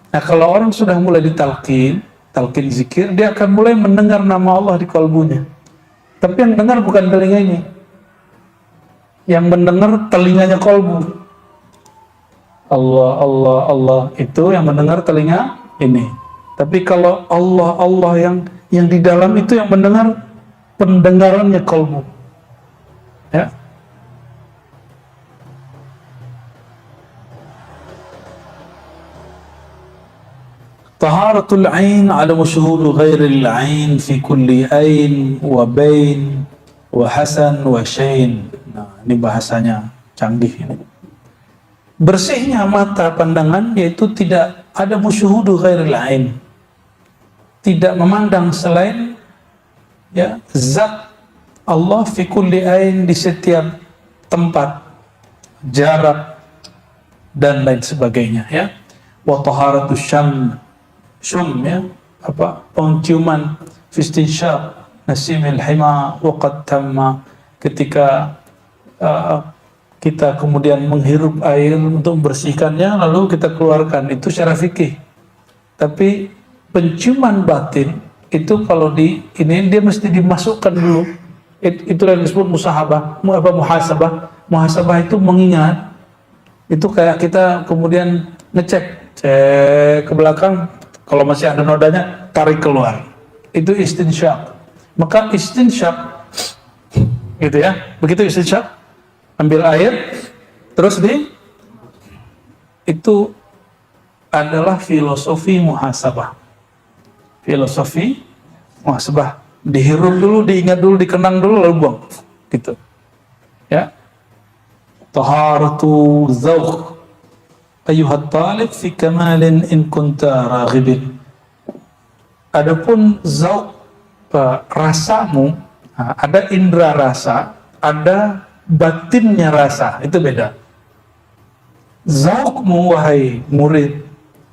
Speaker 1: Nah, kalau orang sudah mulai ditalqin, talqin zikir, dia akan mulai mendengar nama Allah di kalbunya. Tapi yang dengar bukan telinganya. Yang mendengar telinganya kalbu. Allah, Allah, Allah, itu yang mendengar telinga ini. Tapi kalau Allah, Allah yang di dalam itu yang mendengar pendengarannya kalbu. Ya. Taharatul ain adamu syuhudu ghairil ain fi kulli ain wa bain wa hasan wa syain. Nah, ini bahasanya canggih ini. Bersihnya mata pandangan yaitu tidak ada musyuhudu ghairil ain. Tidak memandang selain ya zat Allah fi kulli ain, di setiap tempat, jarak dan lain sebagainya, ya. Wa taharatus syum, ya, apa, penciuman, fistinsyaq nasimil hima waqad tamma, ketika kita kemudian menghirup air untuk membersihkannya lalu kita keluarkan, itu secara fikih. Tapi penciuman batin itu kalau di ini dia mesti dimasukkan dulu. Itu yang disebut muhasabah. Muhasabah itu mengingat. Itu kayak kita kemudian cek ke belakang, kalau masih ada nodanya tarik keluar. Itu istinsyaq. Maka istinsyaq gitu ya. Begitu istinsyaq, ambil air terus itu adalah filosofi muhasabah. Filosofi muhasabah. Dihirup dulu, diingat dulu, dikenang dulu, lalu buang. Gitu. Ya. Taharatu zawq. Ayuhat talib fi kamalin in kunta raghibin. Adapun zawq, rasamu, ada indera rasa, ada batinnya rasa. Itu beda. Zawqmu, wahai murid,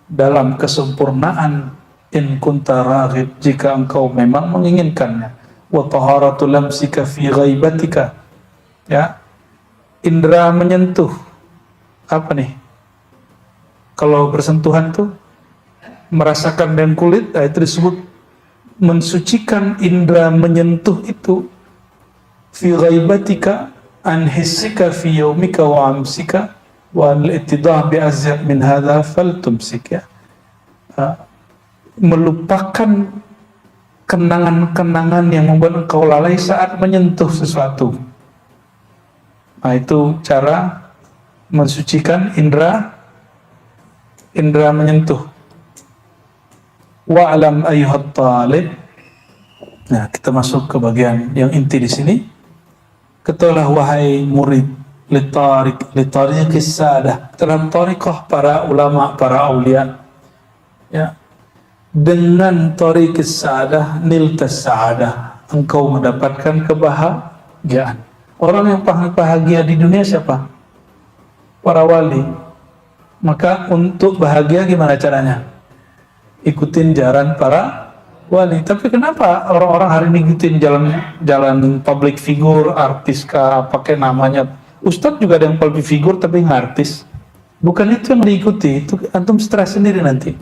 Speaker 1: dalam kesempurnaan, in kunta raghib, jika engkau memang menginginkannya. Wa taharatu lamsika fi ghaibatika, ya, indera menyentuh. Apa nih? Kalau bersentuhan tuh merasakan dengan kulit, itu disebut mensucikan indera menyentuh itu. Fi ghaibatika an hissika fi yaumika wa amsika wa al-ittidah bi azyad min hadha faltumsik, ya. Melupakan kenangan-kenangan yang membuat engkau lalai saat menyentuh sesuatu. Nah, itu cara mensucikan indera indera menyentuh. Wa'lam ayyuhat talib. Nah, kita masuk ke bagian yang inti di sini. Ketahuilah wahai murid, litariqis sadah, dalam tariqah para ulama, para aulia. Ya. Dengan tariqis sadah niltas saadah, engkau mendapatkan kebahagiaan. Orang yang paling bahagia di dunia siapa? Para wali. Maka untuk bahagia gimana caranya? Ikutin jalan para wali. Tapi kenapa orang-orang hari ini ikutin jalan public figure, artis kah, pakai namanya Ustadz juga ada yang public figure tapi nggak artis. Bukan itu yang diikuti, itu antum stres sendiri nanti.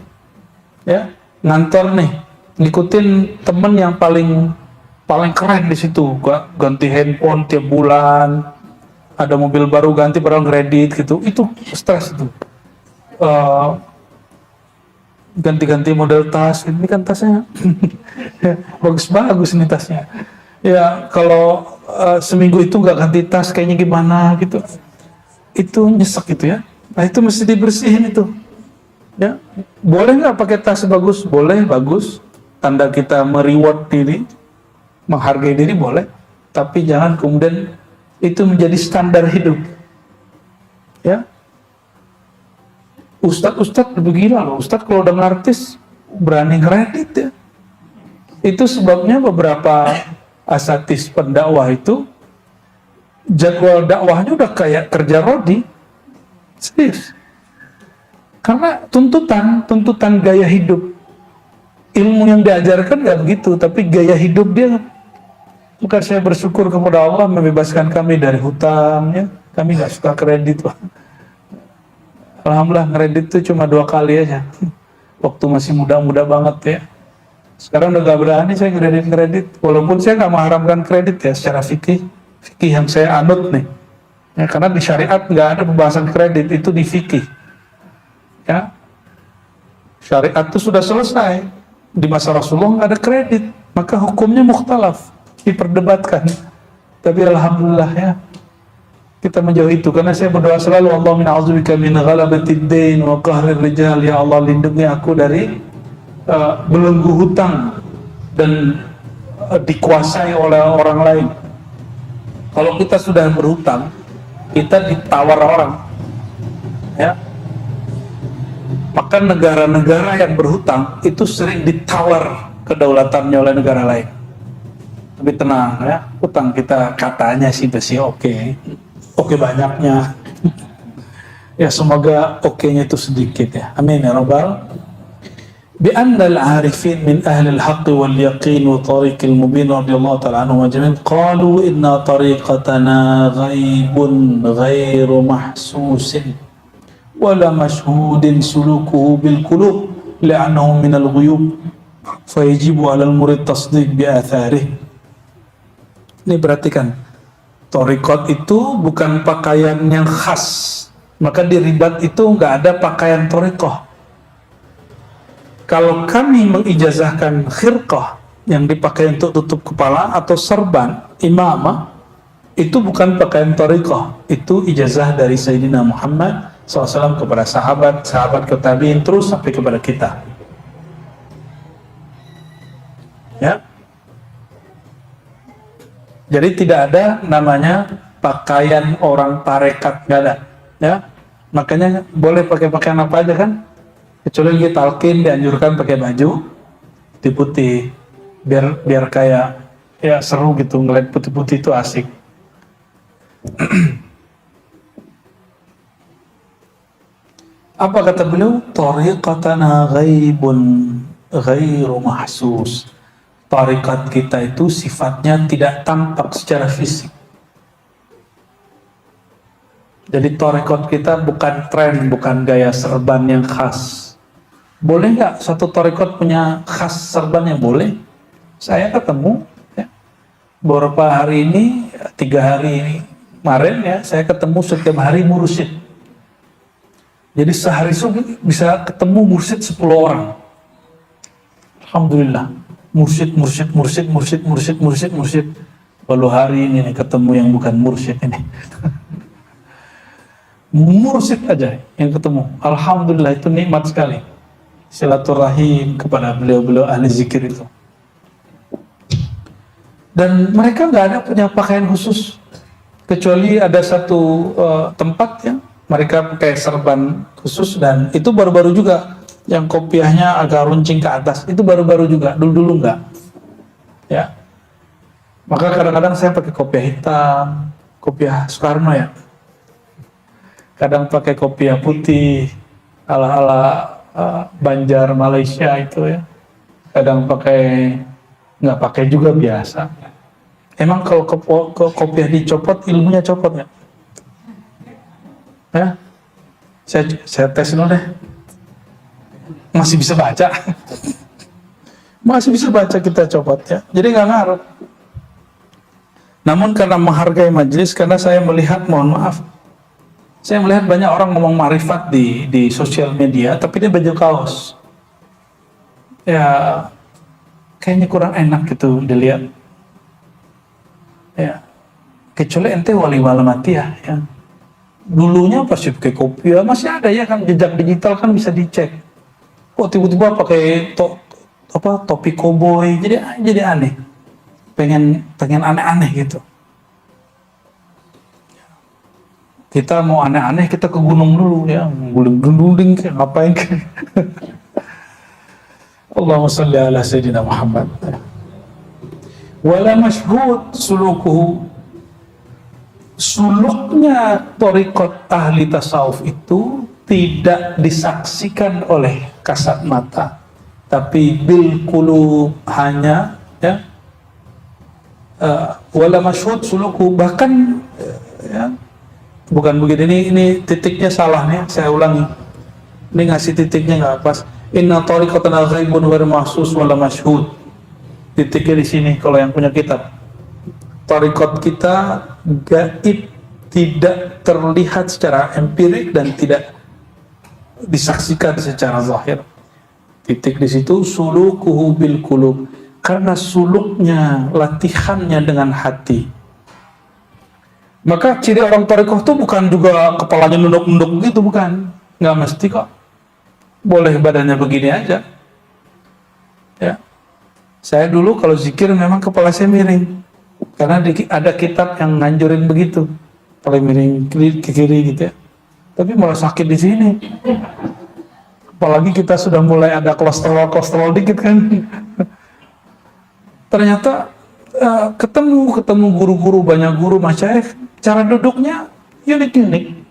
Speaker 1: Ya, ngantor nih, ngikutin temen yang paling keren di situ, ganti handphone tiap bulan, ada mobil baru ganti padahal kredit gitu, itu stres itu. Ganti-ganti model tas, ini kan tasnya bagus-bagus nih tasnya. Ya kalau seminggu itu nggak ganti tas kayaknya gimana gitu, itu nyesek gitu ya. Nah itu mesti dibersihin itu. Ya boleh nggak pakai tas bagus? Boleh, bagus. Tanda kita mereward diri, menghargai diri boleh. Tapi jangan kemudian itu menjadi standar hidup. Ya. Ustadz lebih gila loh. Ustadz kalau udah artis berani kredit ya. Itu sebabnya beberapa asatis pendakwah itu jadwal dakwahnya udah kayak kerja rodi. Serius. Karena tuntutan gaya hidup. Ilmu yang diajarkan gak begitu, tapi gaya hidup dia. Maka saya bersyukur kepada Allah membebaskan kami dari hutang ya. Kami gak suka kredit. Alhamdulillah kredit itu cuma 2 kali aja. Waktu masih muda-muda banget ya. Sekarang udah gak berani saya kredit. Walaupun saya gak mengharamkan kredit ya secara fikih yang saya anut nih. Ya, karena di syariat gak ada pembahasan kredit, itu di fikih. Ya. Syariat itu sudah selesai. Di masa Rasulullah gak ada kredit. Maka hukumnya mukhtalaf. Diperdebatkan. Tapi alhamdulillah ya. Kita menjauhi itu, karena saya berdoa selalu Allahumma a'udzubika min ghalabatid dain wa qahrir rijal. Ya Allah, lindungi aku dari belenggu hutang dan dikuasai oleh orang lain. Kalau kita sudah berhutang, kita ditawar orang ya. Maka negara-negara yang berhutang itu sering ditawar kedaulatannya oleh negara lain. Tapi tenang ya, hutang kita katanya sih masih oke banyaknya. Ya semoga oke-nya itu sedikit ya. Amin ya rabbal. Bi anna al-arifin min ahli al-haqq wal yaqin wa tariq al-mubin radhiyallahu ta'ala anhum ajma'in qalu inna tariqatana ghaibun ghairu mahsusin wa la mashhudin sulukuhu bil qulub li'annahu min al-ghuyub fa yajibu 'ala al-murid tasdiq bi atharihi. Ini perhatikan. Thariqat itu bukan pakaian yang khas, maka di ribat itu nggak ada pakaian thariqah. Kalau kami mengijazahkan khirqah yang dipakai untuk tutup kepala atau serban imamah, itu bukan pakaian thariqah, itu ijazah dari Sayyidina Muhammad SAW kepada sahabat ke tabi'in, terus sampai kepada kita. Ya. Jadi tidak ada namanya pakaian orang tarekat, nggak ada, ya. Makanya boleh pakai pakaian apa aja kan, kecuali kita talqin dianjurkan pakai baju putih-putih, biar kayak ya seru gitu, ngeliat putih-putih itu asik. Apa kata beliau? Tariqatana ghaibun ghairu mahsus. Tarikat kita itu sifatnya tidak tampak secara fisik. Jadi tarikat kita bukan tren, bukan gaya serban yang khas. Boleh nggak satu tarikat punya khas serbannya? Boleh. Saya ketemu ya, beberapa hari ini, 3 hari ini kemarin ya, saya ketemu setiap hari mursyid. Jadi sehari bisa ketemu mursyid 10 orang. Alhamdulillah. Mursyid. Baru hari ini nih ketemu yang bukan mursyid ini. mursyid aja yang ketemu. Alhamdulillah, itu nikmat sekali silaturahim kepada beliau-beliau ahli zikir itu. Dan mereka nggak ada punya pakaian khusus, kecuali ada satu tempat ya mereka pakai serban khusus, dan itu baru-baru juga yang kopiahnya agak runcing ke atas, itu baru-baru juga, dulu-dulu nggak ya. Maka kadang-kadang saya pakai kopiah hitam, kopiah Soekarno ya, kadang pakai kopiah putih ala-ala Banjar Malaysia itu ya, kadang pakai, nggak pakai juga biasa. Emang kalau kopiah dicopot, ilmunya copot nggak? Ya, saya tes dulu deh. Masih bisa baca, masih bisa baca, kita copot ya. Jadi nggak ngaruh. Namun karena menghargai majelis, karena saya melihat, mohon maaf, saya melihat banyak orang ngomong marifat di sosial media, tapi dia baju kaos. Ya, kayaknya kurang enak gitu dilihat. Ya, kecuali ente wali Muhammadiyah ya. Dulunya pasti pakai kopiah, masih ada ya kan, jejak digital kan bisa dicek. Kok tiba-tiba pakai topi koboi, jadi aneh. Pengen aneh-aneh gitu. Kita mau aneh-aneh, kita ke gunung dulu ya, guling-guling kayak ngapain kan. Allahumma shalli ala sayyidina Muhammad. Wala masyhud sulukuhu, suluknya thariqat ahli tasawuf itu tidak disaksikan oleh kasat mata, tapi bil qulub, hanya ya, wala masyhud sulukuhu, bahkan ya, bukan begini, ini titiknya salah nih, saya ulangi, ini ngasih titiknya nggak pas. Inna thariqatana ghaibun wa mahsus wala masyhud, titiknya di sini kalau yang punya kitab. Thariqat kita gaib, tidak terlihat secara empirik dan tidak disaksikan secara zahir. Titik di situ, sulukuhu bil qulub, karena suluknya, latihannya dengan hati. Maka ciri orang thariqah itu bukan juga kepalanya nunduk-nunduk gitu, bukan, nggak mesti kok. Boleh badannya begini aja ya. Saya dulu kalau zikir memang kepala saya miring, karena ada kitab yang nganjurin begitu, kepala miring ke kiri gitu ya. Tapi malah sakit di sini, apalagi kita sudah mulai ada kolesterol dikit kan. Ternyata ketemu guru-guru, banyak guru masyayikh, cara duduknya unik.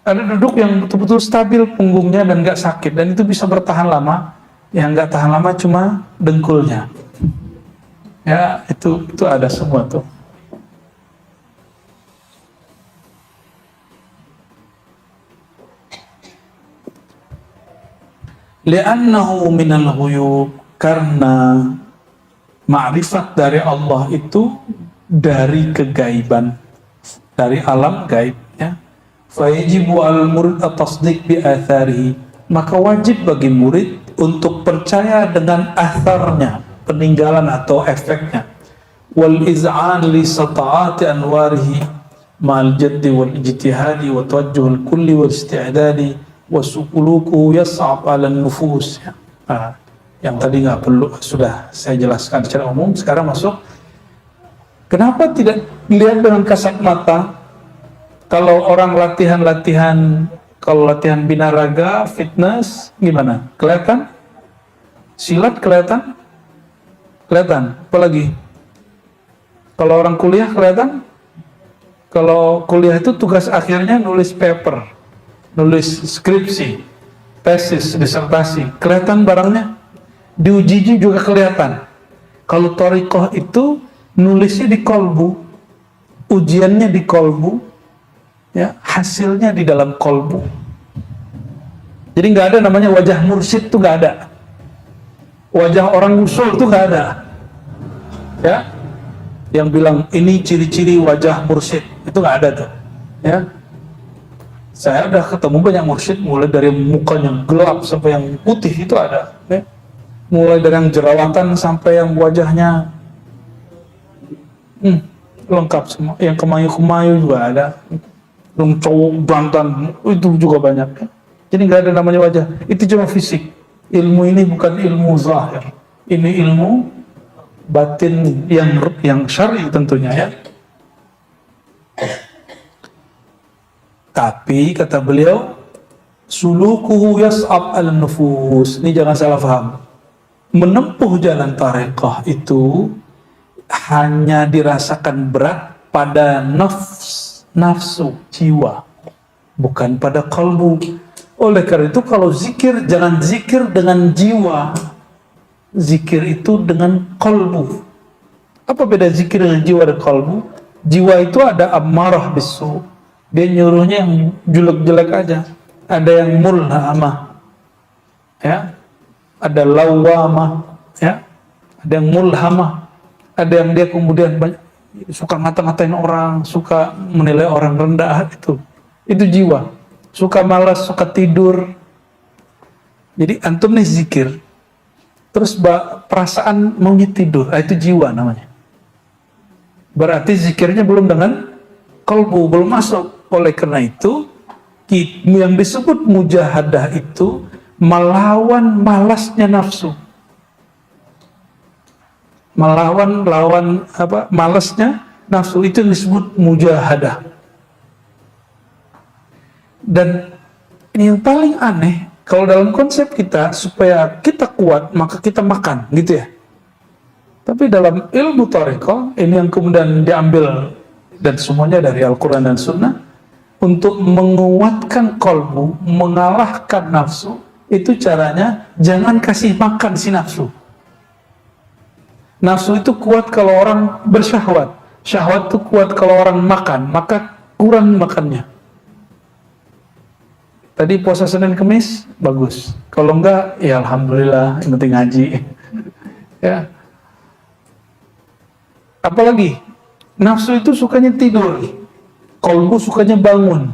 Speaker 1: Ada duduk yang betul-betul stabil punggungnya dan nggak sakit, dan itu bisa bertahan lama. Yang nggak tahan lama cuma dengkulnya. Ya, itu ada semua tuh. Li'annahu minal ghuyub, karena ma'rifat dari Allah itu dari kegaiban, dari alam gaib ya. Fayajibu al-murid at-tasdiq bi atharihi, maka wajib bagi murid untuk percaya dengan atharnya, peninggalan atau efeknya. Wal iz'an li sata'ati anwarihi ma'al jaddi wal ijtihadi wa tawajjuhul kulli wal isti'dadi wa sukuluku yas'ab 'ala nufus. Yang tadi nggak perlu, sudah saya jelaskan secara umum. Sekarang masuk, kenapa tidak dilihat dengan kasat mata? Kalau orang latihan, kalau latihan binaraga, fitness, gimana? Kelihatan? Silat kelihatan? Kelihatan. Apalagi? Kalau orang kuliah kelihatan? Kalau kuliah itu tugas akhirnya nulis paper, nulis skripsi, tesis, disertasi. Kelihatan barangnya? Diuji juga kelihatan. Kalau thariqah itu nulisnya di kolbu, ujiannya di kolbu, ya, hasilnya di dalam kolbu. Jadi nggak ada namanya wajah mursyid, tuh nggak ada. Wajah orang usul tuh nggak ada. Ya, yang bilang ini ciri-ciri wajah mursyid, itu nggak ada tuh. Ya, saya udah ketemu banyak mursyid, mulai dari mukanya gelap sampai yang putih itu ada. Ya. Mulai dari yang jerawatan sampai yang wajahnya lengkap semua. Yang kemayu-kemayu juga ada. Yang cowok jantan itu juga banyak. Jadi nggak ada namanya wajah. Itu cuma fisik. Ilmu ini bukan ilmu zahir. Ini ilmu batin yang syar'i tentunya ya. Tapi kata beliau, sulukuhu yas'ab al-nufus. Ini jangan salah paham. Menempuh jalan tarekat itu hanya dirasakan berat pada nafsu, jiwa, bukan pada kalbu. Oleh karena itu kalau zikir, jangan zikir dengan jiwa. Zikir itu dengan kalbu. Apa beda zikir dengan jiwa dan kalbu? Jiwa itu ada amarah bisu. Dia nyuruhnya yang jelek-jelek aja. Ada yang mulhamah, ya. Ada lawamah, ya. Ada yang mulhamah. Ada yang dia kemudian suka ngata-ngatain orang, suka menilai orang rendah, itu jiwa. Suka malas, suka tidur. Jadi antum nih zikir, terus perasaan maunya tidur, itu jiwa namanya. Berarti zikirnya belum dengan kalbu, belum masuk. Oleh karena itu yang disebut mujahadah itu melawan malasnya nafsu. Melawan malasnya nafsu, itu yang disebut mujahadah. Dan ini yang paling aneh, kalau dalam konsep kita supaya kita kuat maka kita makan, gitu ya. Tapi dalam ilmu thariqah ini yang kemudian diambil dan semuanya dari Al-Quran dan Sunnah, untuk menguatkan kalbu, mengalahkan nafsu, itu caranya jangan kasih makan si nafsu. Nafsu itu kuat kalau orang bersyahwat. Syahwat itu kuat kalau orang makan, maka kurang makannya. Tadi puasa Senin Kemis, bagus. Kalau enggak, ya alhamdulillah, yang penting ngaji. Ya. Apalagi, nafsu itu sukanya tidur. Kalbu sukanya bangun.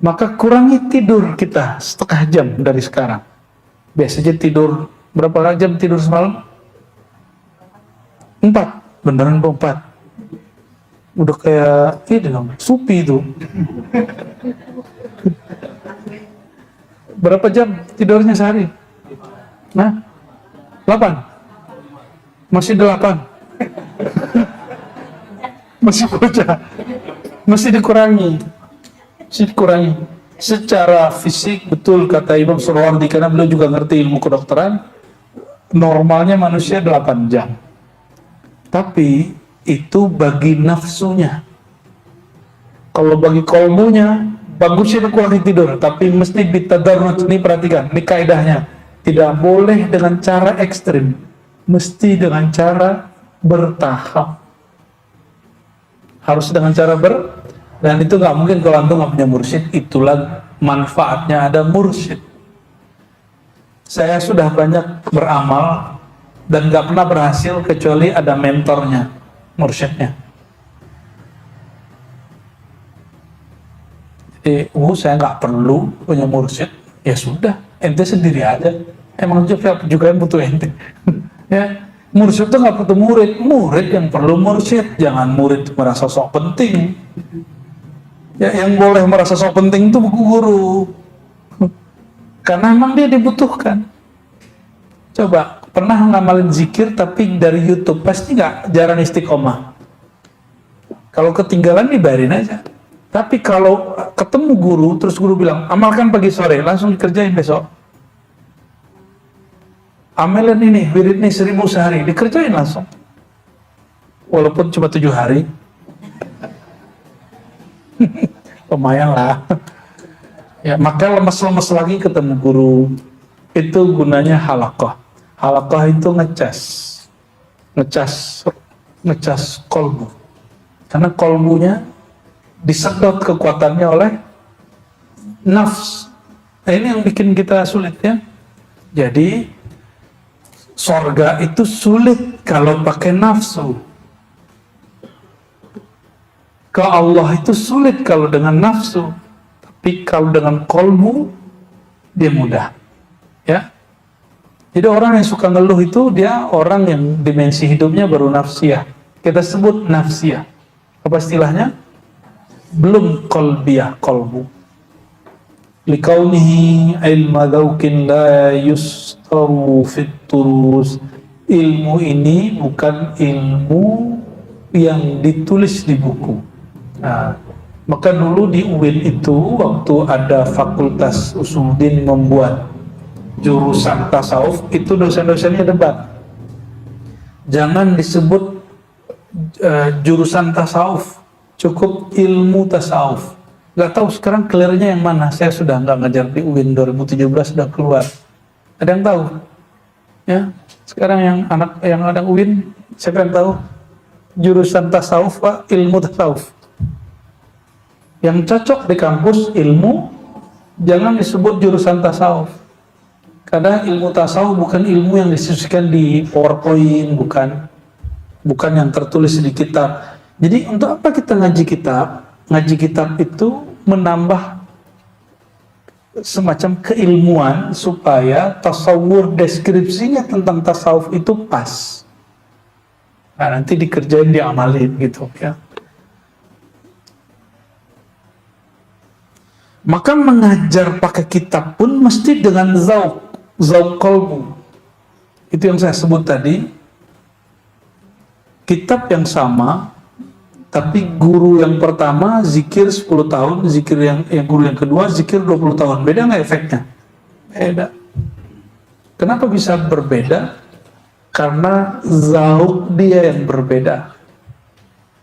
Speaker 1: Maka kurangi tidur kita setengah jam dari sekarang. Biasanya tidur, berapa jam tidur semalam? 4, beneran 4. Udah kayak ini dong, supi itu. Berapa jam tidurnya sehari? Nah, 8. Masih 8. Masih bocah. Mesti dikurangi. Secara fisik, betul kata Imam Surwardi, karena beliau juga ngerti ilmu kedokteran, normalnya manusia 8 jam. Tapi itu bagi nafsunya. Kalau bagi kalbunya, bagusnya dikurangi tidur, tapi mesti bitadarruj. Ini perhatikan, ini kaidahnya. Tidak boleh dengan cara ekstrim, mesti dengan cara bertahap. Harus dengan cara dan itu nggak mungkin kalau antum nggak punya mursyid. Itulah manfaatnya ada mursyid. Saya sudah banyak beramal dan nggak pernah berhasil kecuali ada mentornya, mursyidnya. Jadi, saya nggak perlu punya mursyid. Ya sudah, ente sendiri aja. Emang juga yang butuh ente. Ya. Mursyid itu nggak perlu murid yang perlu mursyid. Jangan murid merasa sok penting. Ya, yang boleh merasa sok penting itu buku guru, karena memang dia dibutuhkan. Coba pernah ngamalin zikir tapi dari YouTube, pasti jarang istiqomah. Kalau ketinggalan dibayarin aja. Tapi kalau ketemu guru, terus guru bilang amalkan pagi sore, langsung dikerjain besok. Amalan ini, wirid ini 1000 sehari, dikerjain langsung. Walaupun cuma 7 hari. Lumayan lah. Ya, maka lemes-lemes lagi ketemu guru. Itu gunanya halaqah. Halaqah itu ngecas kolbu. Karena kolbunya disedot kekuatannya oleh nafs. Nah, ini yang bikin kita sulit ya. Jadi sorga itu sulit kalau pakai nafsu. Ke Allah itu sulit kalau dengan nafsu. Tapi kalau dengan kolbu, dia mudah. Ya. Jadi orang yang suka ngeluh itu, dia orang yang dimensi hidupnya baru nafsiyah. Kita sebut nafsiyah. Apa istilahnya? belum qalbiyah, qalbu. Likaunihi ilma dzauqin la yustaru fit turus. Ilmu ini bukan ilmu yang ditulis di buku. Nah, maka dulu di UIN itu waktu ada Fakultas Usuluddin membuat jurusan tasawuf, itu dosen-dosennya debat. Jangan disebut jurusan tasawuf, cukup ilmu tasawuf. Gak tahu sekarang clearnya yang mana. Saya sudah nggak ngajar di UIN 2017, sudah keluar. Ada yang tahu? Ya, sekarang yang ada UIN, siapa yang tahu? Jurusan tasawuf, Pak, ilmu tasawuf. Yang cocok di kampus ilmu, jangan disebut jurusan tasawuf. Karena ilmu tasawuf bukan ilmu yang diskusikan di PowerPoint, bukan yang tertulis di kitab. Jadi untuk apa kita ngaji kitab? Ngaji kitab itu menambah semacam keilmuan supaya tasawur deskripsinya tentang tasawuf itu pas. Nah, nanti dikerjain, diamalin gitu ya. Maka mengajar pakai kitab pun mesti dengan zauq qalbu. Itu yang saya sebut tadi. Kitab yang sama, tapi guru yang pertama zikir 10 tahun, zikir yang guru yang kedua zikir 20 tahun. Beda nggak efeknya? Beda. Kenapa bisa berbeda? Karena zauq dia yang berbeda.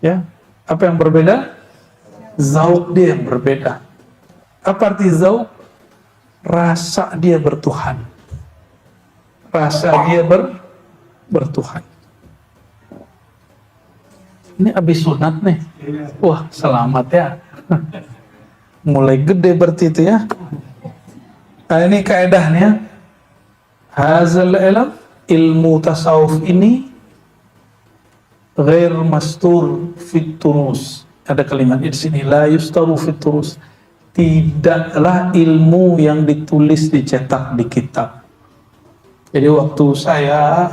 Speaker 1: Ya, apa yang berbeda? Zauq dia yang berbeda. Apa arti zauq? Rasa dia bertuhan. Rasa dia bertuhan. Ini habis sunat nih. Wah, selamat ya. Mulai gede berarti itu ya. Nah, ini kaedahnya. Hazal ilmu tasawuf ini ghair mastur fit turus. Ada kalimat di sini, la yustaru fit turus. Tidaklah ilmu yang ditulis dicetak di kitab. Jadi waktu saya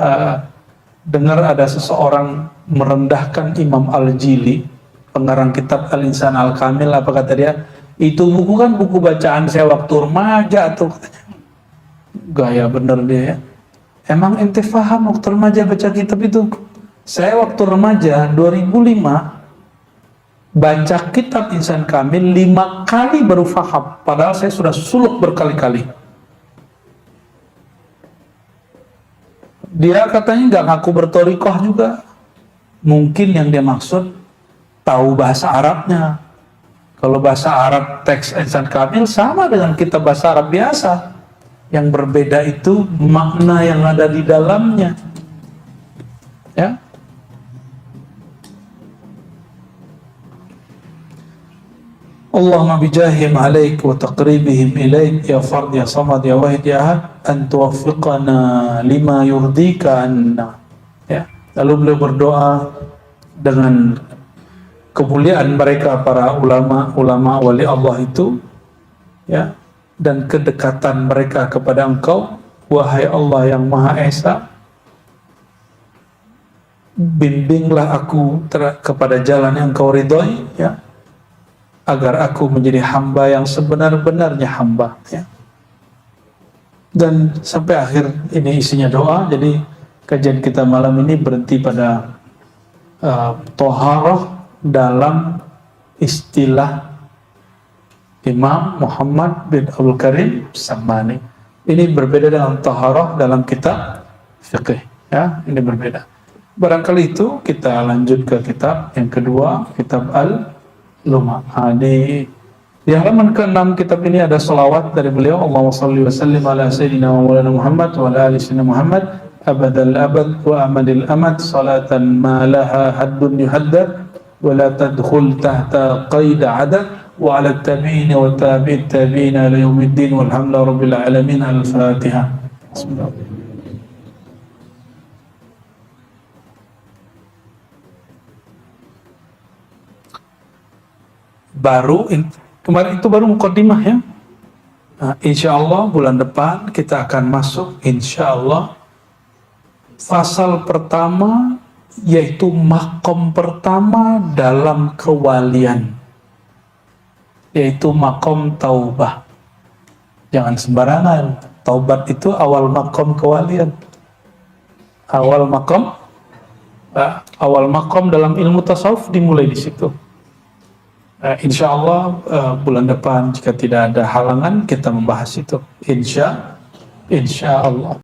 Speaker 1: dengar ada seseorang merendahkan Imam Al-Jili, pengarang kitab Al-Insan Al-Kamil, apa kata dia? Itu buku kan buku bacaan saya waktu remaja tuh, katanya. Gaya bener dia ya. Emang ente faham waktu remaja baca kitab itu? Saya waktu remaja 2005 baca kitab Insan Kamil 5 kali baru faham, padahal saya sudah suluk berkali-kali. Dia katanya nggak ngaku bertorikoh juga. Mungkin yang dia maksud tahu bahasa Arabnya. Kalau bahasa Arab teks Insan Kamil sama dengan kitab bahasa Arab biasa. Yang berbeda itu makna yang ada di dalamnya. Ya. Allahumma bijahim alaik wa taqribihim ilaik ya fard ya samad ya wahid ya ahad an tuwaffiqana lima yurdika anna. Ya. Lalu beliau berdoa dengan kemuliaan mereka para ulama wali Allah itu, ya, dan kedekatan mereka kepada Engkau, wahai Allah yang Maha Esa, bimbinglah aku kepada jalan yang Engkau ridhoi, ya, agar aku menjadi hamba yang sebenar-benarnya hamba, ya. Dan sampai akhir ini isinya doa. Jadi kajian kita malam ini berhenti pada toharoh dalam istilah Imam Muhammad bin Abdul Karim Samani. Ini berbeda dengan toharoh dalam kitab fiqh, ya, ini berbeda. Barangkali itu kita lanjut ke kitab yang kedua, kitab Al-Lumah. Di halaman ke-6 kitab ini ada salawat dari beliau. Allahumma salli wa sallim ala sayyidina wa maulana Muhammad wa ala ali sayyidina Muhammad abadal abad wa amadil amad salatan ma laha haddun yuhaddad wa la tadkhul tahta qaida adad wa ala tabi'in wa tabi'it tabi'in ila yaumiddin walhamdulillahi rabbil alamin. Al-Fatihah. Bismillah. Kemarin itu baru mukaddimah ya. Nah, insya Allah bulan depan kita akan masuk insya Allah fasal pertama, yaitu makom pertama dalam kewalian. yaitu makom taubah. Jangan sembarangan. Taubat itu awal makom kewalian. Awal makom dalam ilmu tasawuf dimulai di situ. Insya Allah bulan depan jika tidak ada halangan kita membahas itu. Insya Allah.